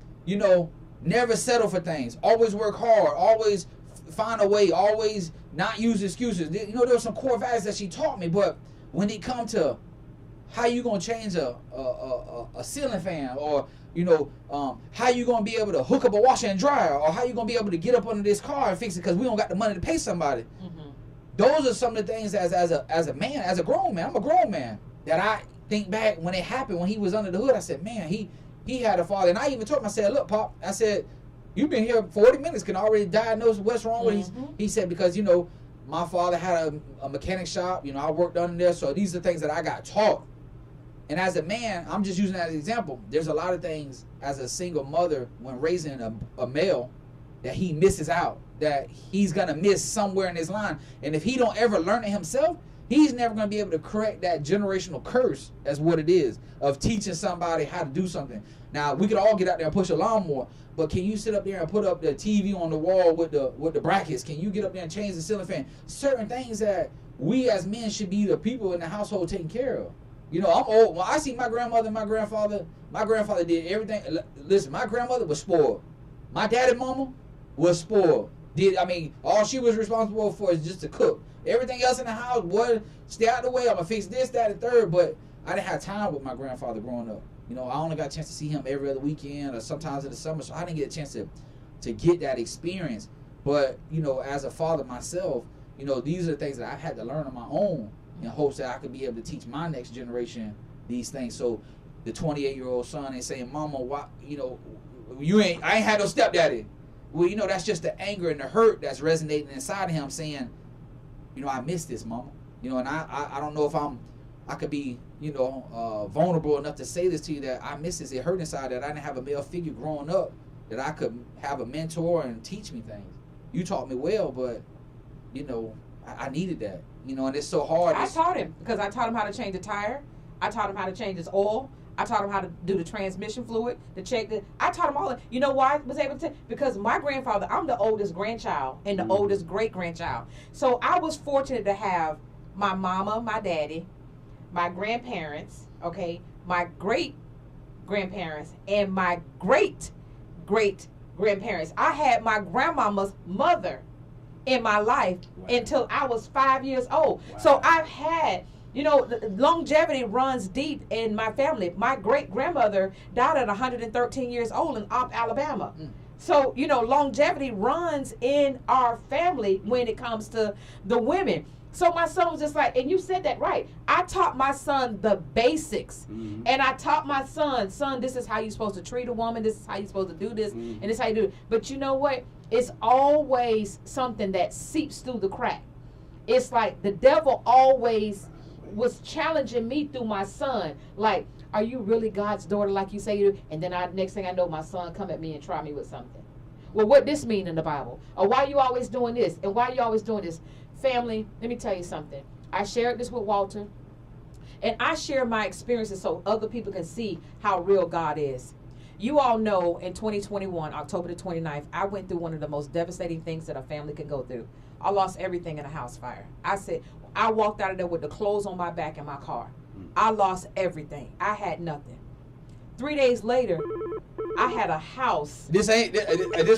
[SPEAKER 2] never settle for things. Always work hard. Always find a way. Always not use excuses. There were some core values that she taught me, but when it comes to how you gonna change a ceiling fan, or how you gonna be able to hook up a washer and dryer, or how you gonna be able to get up under this car and fix it because we don't got the money to pay somebody.
[SPEAKER 1] Mm-hmm.
[SPEAKER 2] those are some of the things as a man, as a grown man. I'm a grown man that I think back when it happened, when he was under the hood. I said, man, he had a father, and I even told him, I said, look, Pop, I said, you've been here 40 minutes, can already diagnose what's wrong with him. He said, because, you know, my father had a mechanic shop, you know, I worked under there, so these are things that I got taught. And as a man, I'm just using that as an example. There's a lot of things as a single mother when raising a male that he misses out, that he's going to miss somewhere in his line. And if he don't ever learn it himself, he's never going to be able to correct that generational curse, as what it is, of teaching somebody how to do something. Now, we could all get out there and push a lawnmower, but can you sit up there and put up the TV on the wall with the brackets? Can you get up there and change the ceiling fan? Certain things that we as men should be the people in the household taking care of. You know, I'm old. When I see my grandmother and my grandfather did everything. Listen, my grandmother was spoiled. My daddy and mama was spoiled. All she was responsible for is just to cook. Everything else in the house, boy, stay out of the way. I'm going to fix this, that, and third. But I didn't have time with my grandfather growing up. You know, I only got a chance to see him every other weekend or sometimes in the summer. So I didn't get a chance to get that experience. But, you know, as a father myself, you know, these are the things that I've had to learn on my own in hopes that I could be able to teach my next generation these things. So the 28-year-old son ain't saying, Mama, why, you know, I ain't had no stepdaddy. Well, you know, that's just the anger and the hurt that's resonating inside of him saying, you know, I miss this, Mama. You know, and I don't know if I could be, you know, vulnerable enough to say this to you, that I miss this. It hurt inside that I didn't have a male figure growing up that I could have a mentor and teach me things. You taught me well, but, you know, I needed that. You know, and it's so hard.
[SPEAKER 1] I taught him, because I taught him how to change the tire. I taught him how to change his oil. I taught him how to do the transmission fluid, to check I taught him all that. You know why I was able to? Because my grandfather, I'm the oldest grandchild and the oldest great-grandchild. So I was fortunate to have my mama, my daddy, my grandparents, okay, my great-grandparents, and my great-great-grandparents. I had my grandmama's mother in my life until I was 5 years old. So I've had, you know, longevity runs deep in my family. My great-grandmother died at 113 years old in Alabama. So, you know, longevity runs in our family when it comes to the women. So my son was just like, and you said that right. I taught my son the basics. And I taught my son, this is how you're supposed to treat a woman. This is how you're supposed to do this. And this is how you do it. But you know what? It's always something that seeps through the crack. It's like the devil always was challenging me through my son. Like, are you really God's daughter like you say you do? And then next thing I know, my son come at me and try me with something. Well, what this mean in the Bible? Or why you always doing this? And why you always doing this? Family, let me tell you something. I shared this with Walter. And I share my experiences so other people can see how real God is. You all know in 2021, October the 29th, I went through one of the most devastating things that a family can go through. I lost everything in a house fire. I walked out of there with the clothes on my back in my car. I lost everything. I had nothing. 3 days later, I had a house.
[SPEAKER 2] This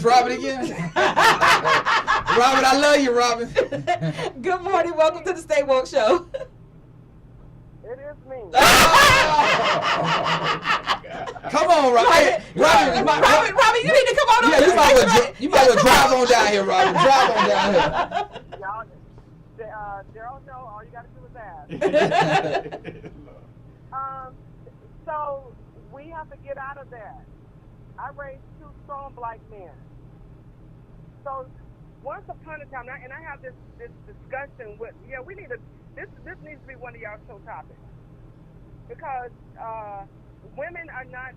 [SPEAKER 2] Robin again? Robin, I love you, Robin.
[SPEAKER 1] Good morning. Welcome to the Stay Woke Show.
[SPEAKER 4] It is me.
[SPEAKER 2] Come on, Robin.
[SPEAKER 1] Robin, you need to come on over.
[SPEAKER 2] Yeah, you might as well drive on down here, Robin. Drive on down here.
[SPEAKER 4] Y'all, Daryl, know all you got to do is ask. So we have to get out of that. I raised 2 strong black men. So once upon a time, and I have this discussion with, we need to. This needs to be one of y'all show topics, because women are not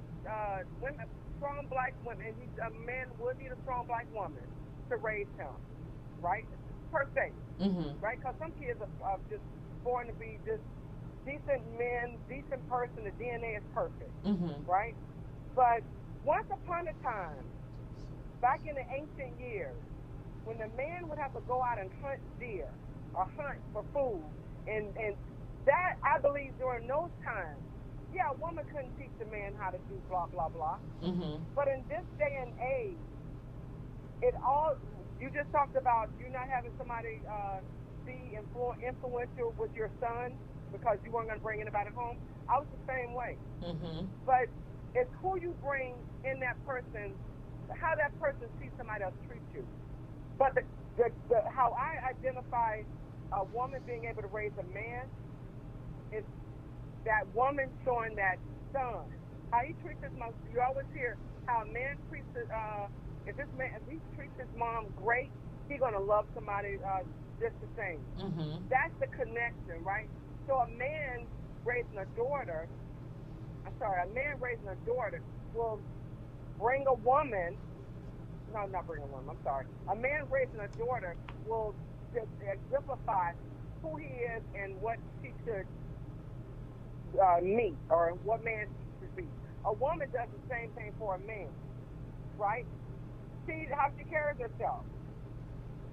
[SPEAKER 4] women. Strong black women. A man would need a strong black woman to raise him, right? Per se, right? Because some kids are just born to be just decent men, decent person. The DNA is perfect, right? But once upon a time, back in the ancient years, when the man would have to go out and hunt deer or hunt for food, and that, I believe, during those times, a woman couldn't teach a man how to do blah, blah, blah. But in this day and age, you just talked about you not having somebody be influential with your son because you weren't going to bring anybody home. I was the same way. But it's who you bring in that person, how that person sees somebody else treat you. But how I identify a woman being able to raise a man is that woman showing that son how he treats his mom. You always hear how a man treats his, if he treats his mom great, he's gonna love somebody just the same.
[SPEAKER 1] Mm-hmm.
[SPEAKER 4] That's the connection, right? So a man raising a daughter will bring a woman. No, not bring a woman. I'm sorry. A man raising a daughter will just exemplify who he is and what she should meet, or what man she should be. A woman does the same thing for a man, right? How she carries herself.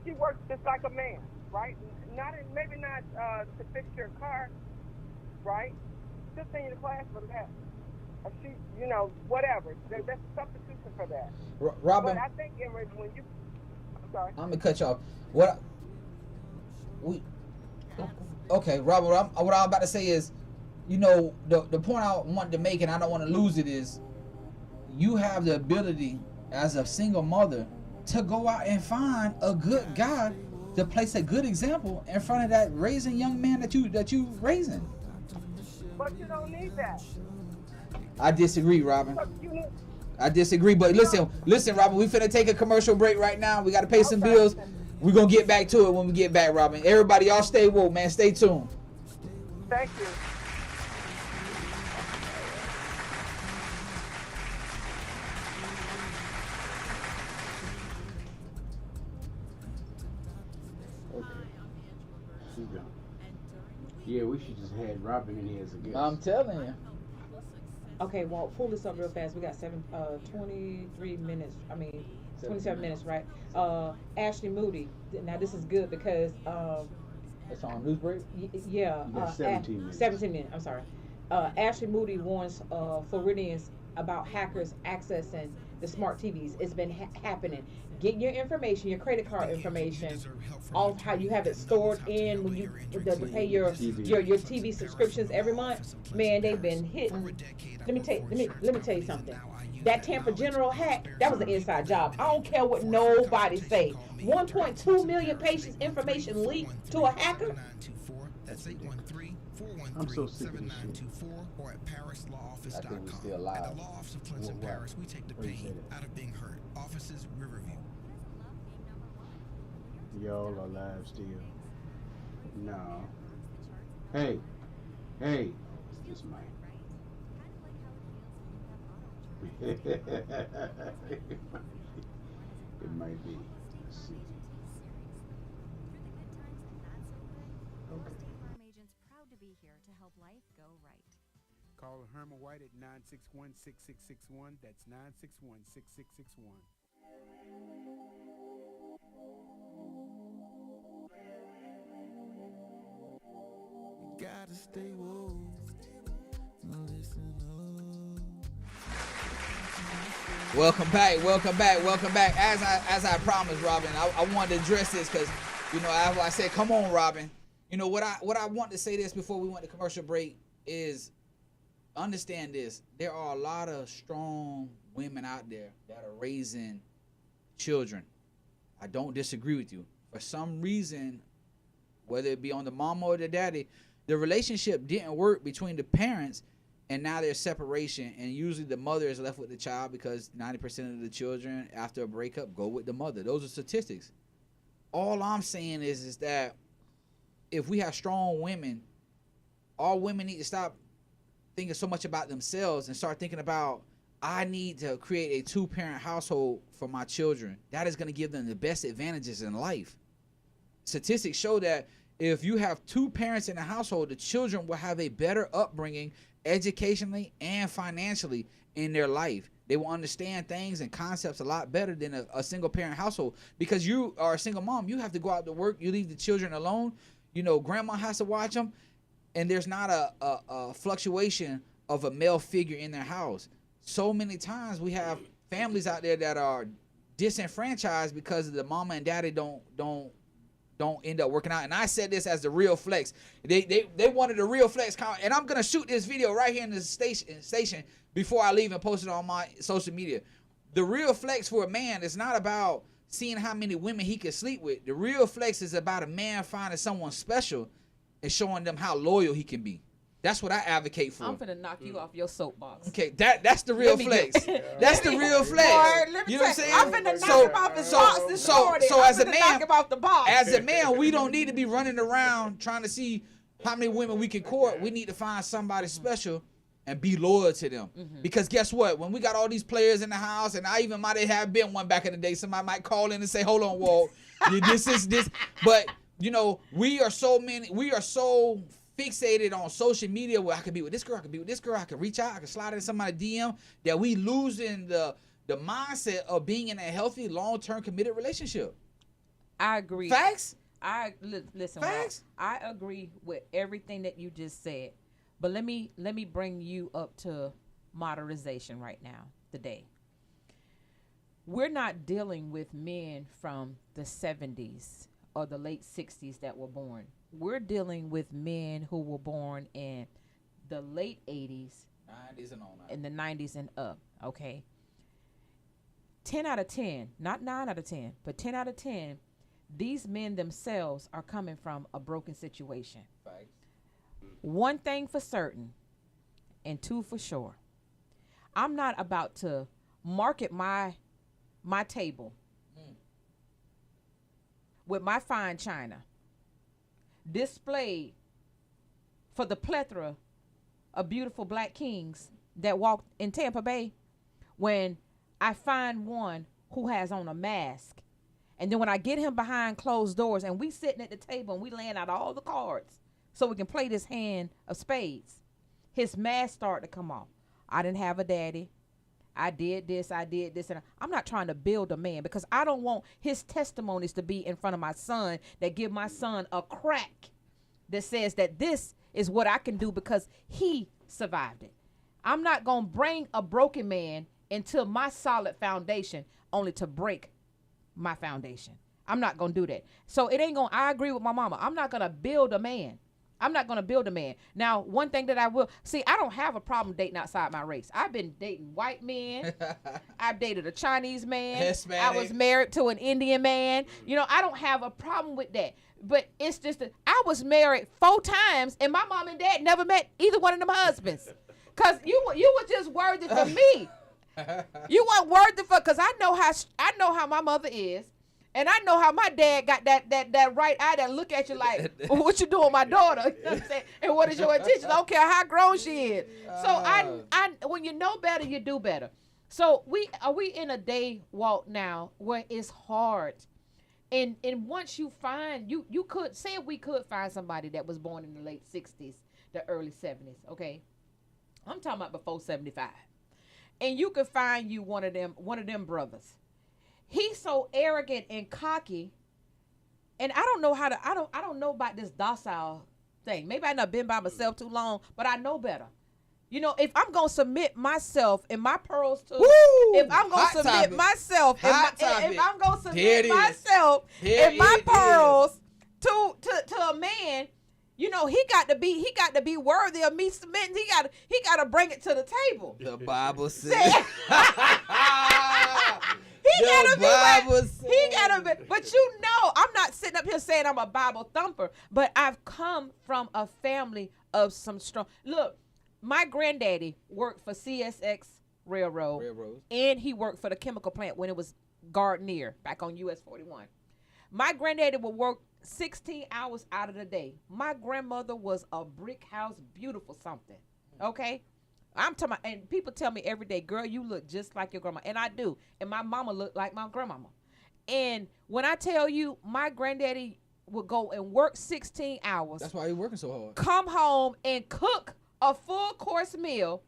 [SPEAKER 4] She works just like a man, right? Maybe not to fix your car, right? Just send you to class for that. Or she, whatever. There's a substitution for that.
[SPEAKER 2] Robin,
[SPEAKER 4] but I think when you, I'm sorry.
[SPEAKER 2] I'm gonna cut you off. Okay, Robert. What I'm about to say is, the point I wanted to make, and I don't want to lose it, is you have the ability as a single mother to go out and find a good guy to place a good example in front of that raising young man that you raising.
[SPEAKER 4] But you don't need that.
[SPEAKER 2] I disagree, Robin. I disagree, but listen, Robin. We finna take a commercial break right now. We gotta pay some bills. We're gonna get back to it when we get back, Robin. Everybody, y'all stay woke, man. Stay tuned.
[SPEAKER 4] Thank you.
[SPEAKER 3] Yeah, we should just had Robin in here as a guest.
[SPEAKER 2] I'm telling you.
[SPEAKER 1] Okay, well, pull this up real fast. We got 23 minutes. 27 minutes, right? Ashley Moody. Now this is good because
[SPEAKER 2] it's on news break.
[SPEAKER 1] Yeah.
[SPEAKER 3] You got 17 minutes.
[SPEAKER 1] 17 minutes. I'm sorry. Ashley Moody warns Floridians about hackers accessing the smart TVs. It's been happening. Get your information, your credit card information, off how you have it stored in when you to pay your TV subscriptions every month. Man, they've been hitting. Let me tell you something. That Tampa General hack, that was an inside job. I don't care what nobody say. 1.2 million patients' information leaked to a hacker.
[SPEAKER 3] I'm so sick of this shit.
[SPEAKER 2] I think we're still live.
[SPEAKER 6] At the Law Office of Clemson Parish, we take the pain out of being hurt. Offices Riverview.
[SPEAKER 3] Y'all are live still. No. Hey. It's this mic. It might be. Let's see.
[SPEAKER 7] Okay. State Farm agents proud to be here to help life go right.
[SPEAKER 5] Call Herman White at 961-6661. That's 961-6661.
[SPEAKER 6] Gotta stay woke. Listen up.
[SPEAKER 2] Welcome back. As I promised, Robin, I wanted to address this because, I said, come on, Robin. What I want to say this before we went to commercial break is, understand this. There are a lot of strong women out there that are raising children. I don't disagree with you. For some reason, whether it be on the mama or the daddy, the relationship didn't work between the parents, and now there's separation, and usually the mother is left with the child because 90% of the children after a breakup go with the mother. Those are statistics. All I'm saying is that if we have strong women, all women need to stop thinking so much about themselves and start thinking about, I need to create a 2-parent household for my children. That is going to give them the best advantages in life. Statistics show that if you have 2 parents in the household, the children will have a better upbringing educationally and financially in their life. They will understand things and concepts a lot better than a single parent household. Because you are a single mom, you have to go out to work, you leave the children alone. Grandma has to watch them, and there's not a fluctuation of a male figure in their house. So many times we have families out there that are disenfranchised because the mama and daddy don't end up working out. And I said this as the real flex. They wanted a real flex comment, and I'm gonna shoot this video right here in the station before I leave and post it on my social media. The real flex for a man is not about seeing how many women he can sleep with. The real flex is about a man finding someone special and showing them how loyal he can be. That's what I advocate for.
[SPEAKER 1] I'm finna knock you off your soapbox.
[SPEAKER 2] Okay, that's the real flex. That's the real flex. You know what I'm saying?
[SPEAKER 1] I'm finna knock him off his box this morning.
[SPEAKER 2] So as a man,
[SPEAKER 1] knock him off the box.
[SPEAKER 2] As a man, we don't need to be running around trying to see how many women we can court. We need to find somebody special and be loyal to them. Because guess what? When we got all these players in the house, and I even might have been one back in the day, somebody might call in and say, "Hold on, Walt, this is this." But you know, we are so fixated on social media where I could be with this girl, I could be with this girl, I could reach out, I could slide into somebody's DM, that we losing the mindset of being in a healthy, long-term committed relationship.
[SPEAKER 1] I agree.
[SPEAKER 2] Facts?
[SPEAKER 1] Listen.
[SPEAKER 2] Facts?
[SPEAKER 1] I agree with everything that you just said. But let me bring you up to modernization right now, today. We're not dealing with men from the 70s or the late 60s that were born. We're dealing with men who were born in the late 80s,
[SPEAKER 2] 90s and on.
[SPEAKER 1] in the 90s and up, okay? 10 out of 10, not 9 out of 10, but 10 out of 10, these men themselves are coming from a broken situation.
[SPEAKER 2] Facts.
[SPEAKER 1] One thing for certain, and two for sure. I'm not about to market my table with my fine china displayed for the plethora of beautiful black kings that walk in Tampa Bay, when I find one who has on a mask, and then when I get him behind closed doors and we sitting at the table and we laying out all the cards so we can play this hand of spades, his mask start to come off. I didn't have a daddy. I did this, and I'm not trying to build a man, because I don't want his testimonies to be in front of my son that give my son a crack that says that this is what I can do because he survived it. I'm not going to bring a broken man into my solid foundation only to break my foundation. I'm not going to do that. So it ain't going to, I agree with my mama. I'm not going to build a man. I'm not going to build a man. Now, one thing that I will, see, I don't have a problem dating outside my race. I've been dating white men. I've dated a Chinese man.
[SPEAKER 2] Hispanic.
[SPEAKER 1] I was married to an Indian man. You know, I don't have a problem with that. But it's just that I was married 4 times, and my mom and dad never met either one of them husbands. Because you were just worthy for me. You weren't worthy for, because I know how my mother is. And I know how my dad got that right eye that look at you like, what you doing, my daughter? You know what I'm saying? And what is your intention? I don't care how grown she is. So I when you know better, you do better. So we in a day, Walt, now where it's hard. And once you find, you could say, if we could find somebody that was born in the late 60s, the early 70s, okay? I'm talking about before 75. And you could find you one of them brothers. He's so arrogant and cocky, and I don't know about this docile thing. Maybe I've not been by myself too long, but I know better. You know, if I'm gonna submit myself and my pearls to, if I'm gonna submit myself, if I'm gonna submit myself and my pearls to a man, you know, he got to be worthy of me submitting. He got to bring it to the table.
[SPEAKER 2] The Bible says.
[SPEAKER 1] He gotta be. But you know, I'm not sitting up here saying I'm a Bible thumper, but I've come from a family of some strong. Look, my granddaddy worked for CSX Railroad, and he worked for the chemical plant when it was Gardner back on US 41. My granddaddy would work 16 hours out of the day. My grandmother was a brick house, beautiful something. Okay? I'm talking about, and people tell me every day, girl, you look just like your grandma. And I do. And my mama looked like my grandmama. And when I tell you, my granddaddy would go and work 16 hours.
[SPEAKER 2] That's why he's working so hard.
[SPEAKER 1] Come home and cook a full course meal,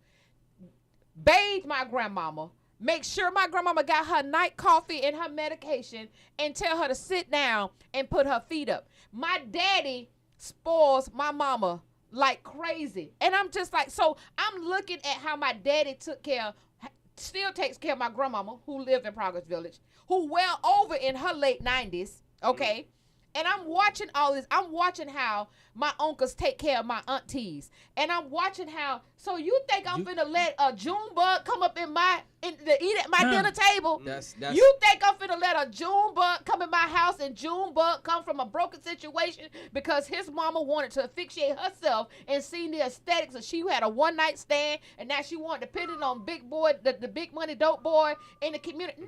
[SPEAKER 1] bathe my grandmama, make sure my grandmama got her night coffee and her medication, and tell her to sit down and put her feet up. My daddy spoils my mama like crazy. And I'm just like, so I'm looking at how my daddy still takes care of my grandmama, who lived in Progress Village, who well over in her late 90s, okay? And I'm watching all this. I'm watching how my uncles take care of my aunties. And I'm watching how, so you think I'm finna let a June bug come up in my to eat at my dinner table.
[SPEAKER 2] That's
[SPEAKER 1] You think I'm finna let a Junebug come in my house and Junebug come from a broken situation because his mama wanted to asphyxiate herself and seen the aesthetics of she had a one night stand and now she wanted to pin it on big boy, the big money dope boy in the community.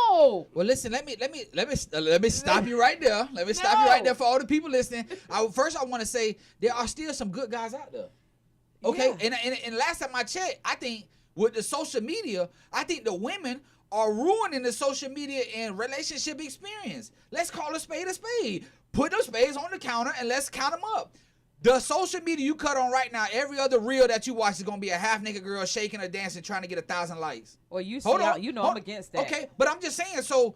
[SPEAKER 1] No.
[SPEAKER 2] Well, listen. Let me stop you right there. Let me stop you right there for all the people listening. First, I want to say there are still some good guys out there. Okay,
[SPEAKER 1] Yeah.
[SPEAKER 2] and last time I checked, I think with the social media, I think the women are ruining the social media and relationship experience. Let's call a spade a spade. Put those spades on the counter and let's count them up. The social media you cut on right now, every other reel that you watch is gonna be a half naked girl shaking or dancing, trying to get 1,000 likes.
[SPEAKER 1] Well, you see, I'm against that.
[SPEAKER 2] Okay, but I'm just saying. So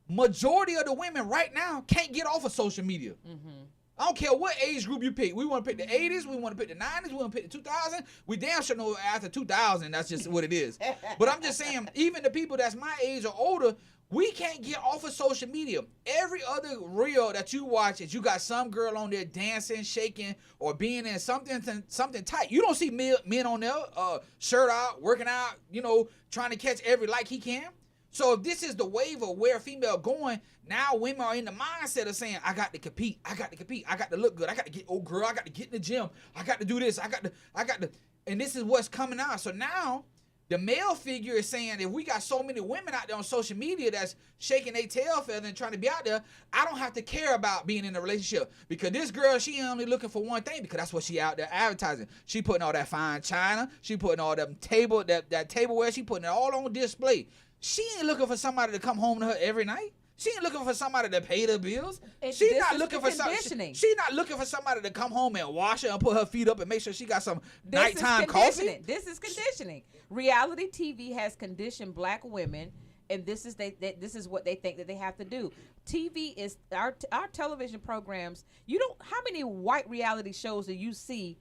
[SPEAKER 2] majority of the women right now can't get off of social media. Mm-hmm. I don't care what age group you pick. We want to pick the 80s. We want to pick the 90s. We want to pick the 2000s. We damn sure know after 2000, that's just what it is. But I'm just saying, even the people that's my age or older, we can't get off of social media. Every other reel that you watch is you got some girl on there dancing, shaking, or being in something tight. You don't see men on there shirt out, working out, trying to catch every like he can. So if this is the wave of where female going, now women are in the mindset of saying, I got to compete, I got to look good, I got to get, oh girl, I got to get in the gym, I got to do this, I got to, and this is what's coming out. So now the male figure is saying, if we got so many women out there on social media that's shaking their tail feather and trying to be out there, I don't have to care about being in a relationship because this girl, she only looking for one thing because that's what she out there advertising. She putting all that fine china, she putting all them that tableware, she putting it all on display. She ain't looking for somebody to come home to her every night. She ain't looking for somebody to pay the bills. She's not looking for somebody. She's not looking for somebody to come home and wash her and put her feet up and make sure she got some nighttime coffee.
[SPEAKER 1] This is conditioning. Reality TV has conditioned black women, and this is what they think that they have to do. TV is our television programs. How many white reality shows do you see?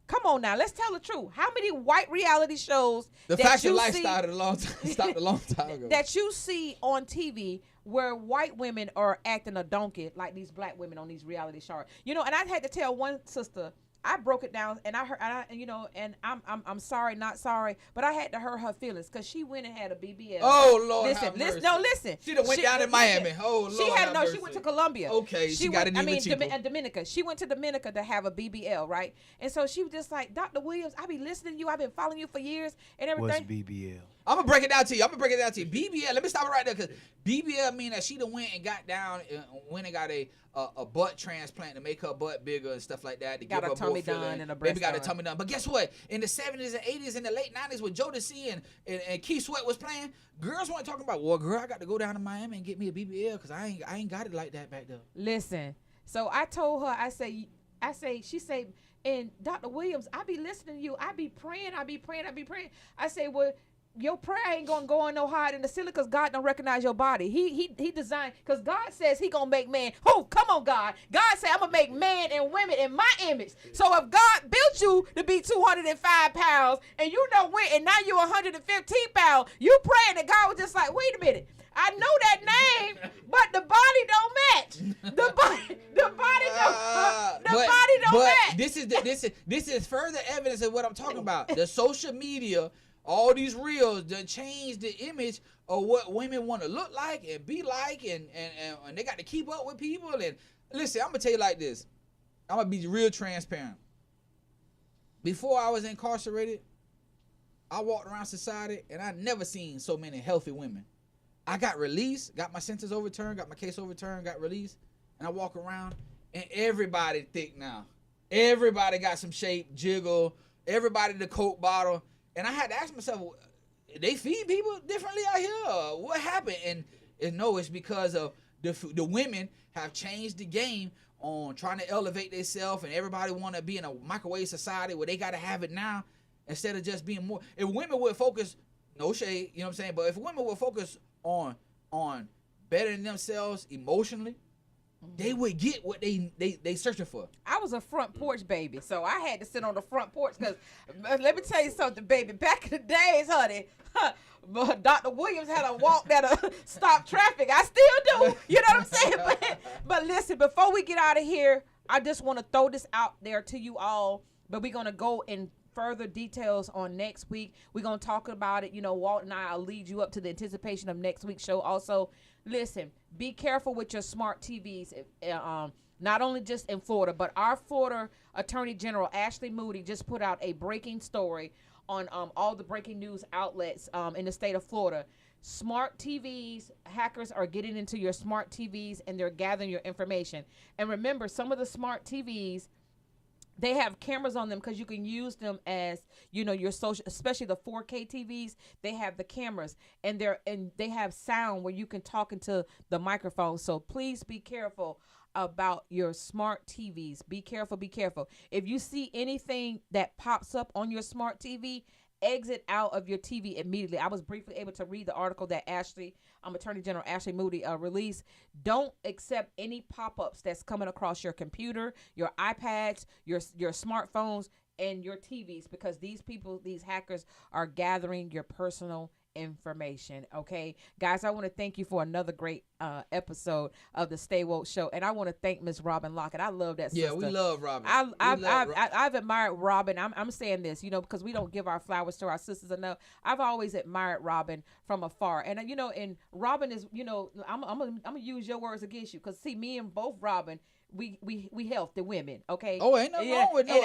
[SPEAKER 1] Come on now, let's tell the truth. How many white reality shows
[SPEAKER 2] the fashion life started a long time ago
[SPEAKER 1] that you see on TV where white women are acting a donkey like these black women on these reality shows? And I had to tell one sister, I broke it down, and I heard, and I'm sorry, not sorry, but I had to hurt her feelings because she went and had a BBL.
[SPEAKER 2] Oh Lord,
[SPEAKER 1] listen.
[SPEAKER 2] She done went down in Miami. Oh Lord,
[SPEAKER 1] she went to Colombia.
[SPEAKER 2] Okay, she got it even cheaper.
[SPEAKER 1] Dominica. She went to Dominica to have a BBL, right? And so she was just like, Dr. Williams, I be listening to you. I've been following you for years and everything.
[SPEAKER 3] What's BBL?
[SPEAKER 2] I'm gonna break it down to you. BBL. Let me stop it right there because BBL mean that she done went and got down, went and got a butt transplant to make her butt bigger and stuff like that. To
[SPEAKER 1] got
[SPEAKER 2] give
[SPEAKER 1] a
[SPEAKER 2] her
[SPEAKER 1] tummy
[SPEAKER 2] more
[SPEAKER 1] done
[SPEAKER 2] filling.
[SPEAKER 1] and a breast
[SPEAKER 2] Baby got a
[SPEAKER 1] done.
[SPEAKER 2] tummy done. But guess what? In the 70s and 80s and the late 90s when Jodeci and Keith Sweat was playing, girls weren't talking about, well, girl, I got to go down to Miami and get me a BBL because I ain't got it like that back there.
[SPEAKER 1] Listen, so I told her, she said, and Dr. Williams, I be listening to you. I be praying. I say, well, your prayer ain't gonna go on no higher than the ceiling because God don't recognize your body. He designed, because God says he gonna make man. Oh, come on, God. God said I'm gonna make man and women in my image. So if God built you to be 205 pounds and you don't win and now you're 115 pounds, you praying that God was just like, wait a minute. I know that name, but the body don't match. The body don't match.
[SPEAKER 2] This is further evidence of what I'm talking about. The social media, all these reels done changed the image of what women want to look like and be like, and they got to keep up with people. And listen, I'm gonna tell you like this. I'm gonna be real transparent. Before I was incarcerated, I walked around society and I never seen so many healthy women. I got released, got my sentence overturned, got my case overturned, got released, and I walk around and everybody thick now. Everybody got some shape, jiggle, everybody the Coke bottle. And I had to ask myself, they feed people differently out here? What happened? And no, it's because of the women have changed the game on trying to elevate themselves, and everybody want to be in a microwave society where they got to have it now instead of just being more. If women would focus, no shade, you know what I'm saying, but if women would focus on bettering themselves emotionally, they would get what they searching for.
[SPEAKER 1] I was a front porch baby, so I had to sit on the front porch because let me tell you something, baby. Back in the days, honey, Dr. Williams had a walk that'll stop traffic. I still do. You know what I'm saying? But listen, before we get out of here, I just want to throw this out there to you all. But we're gonna go in further details on next week. We're going to talk about it. You know, Walt and I'll lead you up to the anticipation of next week's show. Also, listen, be careful with your smart TVs. Not only just in Florida, but our Florida Attorney General, Ashley Moody, just put out a breaking story on all the breaking news outlets in the state of Florida. Smart TVs, hackers are getting into your smart TVs and they're gathering your information. And remember, some of the smart TVs, they have cameras on them because you can use them as, you know, your social, especially the 4K TVs. They have the cameras and they have sound where you can talk into the microphone. So please be careful about your smart TVs. Be careful, be careful. If you see anything that pops up on your smart TV, exit out of your TV immediately. I was briefly able to read the article that Attorney General Ashley Moody released. Don't accept any pop-ups that's coming across your computer, your iPads, your smartphones, and your TVs, because these hackers are gathering your personal information. Okay, guys, I want to thank you for another great episode of the Stay Woke Show, and I want to thank Miss Robin Lockett. I love that sister.
[SPEAKER 2] Yeah, we love Robin.
[SPEAKER 1] I've admired Robin. I'm saying this, you know, because we don't give our flowers to our sisters enough. I've always admired Robin from afar, and you know, and Robin is, you know, I'm gonna use your words against you, because see, me and both Robin, we healthy women, okay?
[SPEAKER 2] Oh, ain't nothing wrong with no.
[SPEAKER 1] And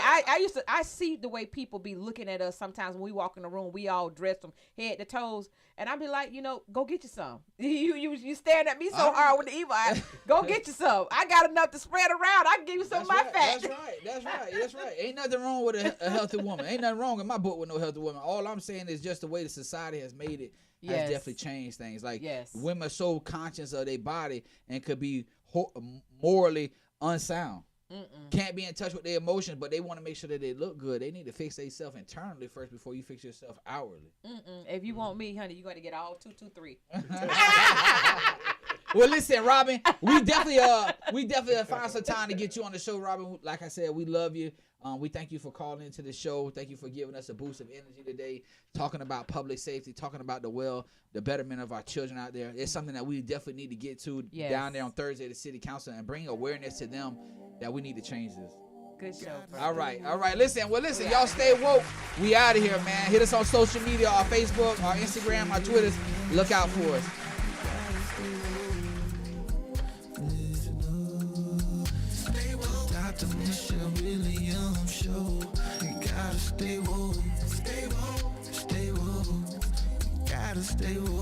[SPEAKER 1] I see the way people be looking at us sometimes when we walk in the room. We all dressed from head to toes, and I be like, you know, go get you some. You staring at me so hard with the evil eye. Go get you some. I got enough to spread around. I can give you some of my fat.
[SPEAKER 2] That's right. Ain't nothing wrong with a healthy woman. Ain't nothing wrong in my book with no healthy woman. All I'm saying is just the way the society has made it has definitely changed things. Like, women are so conscious of their body and could be morally unsound. Can't be in touch with their emotions, but they want to make sure that they look good. They need to fix themselves internally first before you fix yourself outwardly.
[SPEAKER 1] If you want me, honey, you got to get all 223.
[SPEAKER 2] Well, listen, Robin, we definitely find some time to get you on the show, Robin. Like I said, we love you. We thank you for calling into the show. Thank you for giving us a boost of energy today, talking about public safety, talking about the betterment of our children out there. It's something that we definitely need to get to down there on Thursday at the City Council and bring awareness to them that we need to change this.
[SPEAKER 1] Good show.
[SPEAKER 2] All right. Listen, y'all stay woke. We out of here, man. Hit us on social media, our Facebook, our Instagram, our Twitters. Look out for us.
[SPEAKER 8] DR.Michelle, William show. You gotta stay woke. Stay woke. Stay woke. Gotta stay woke.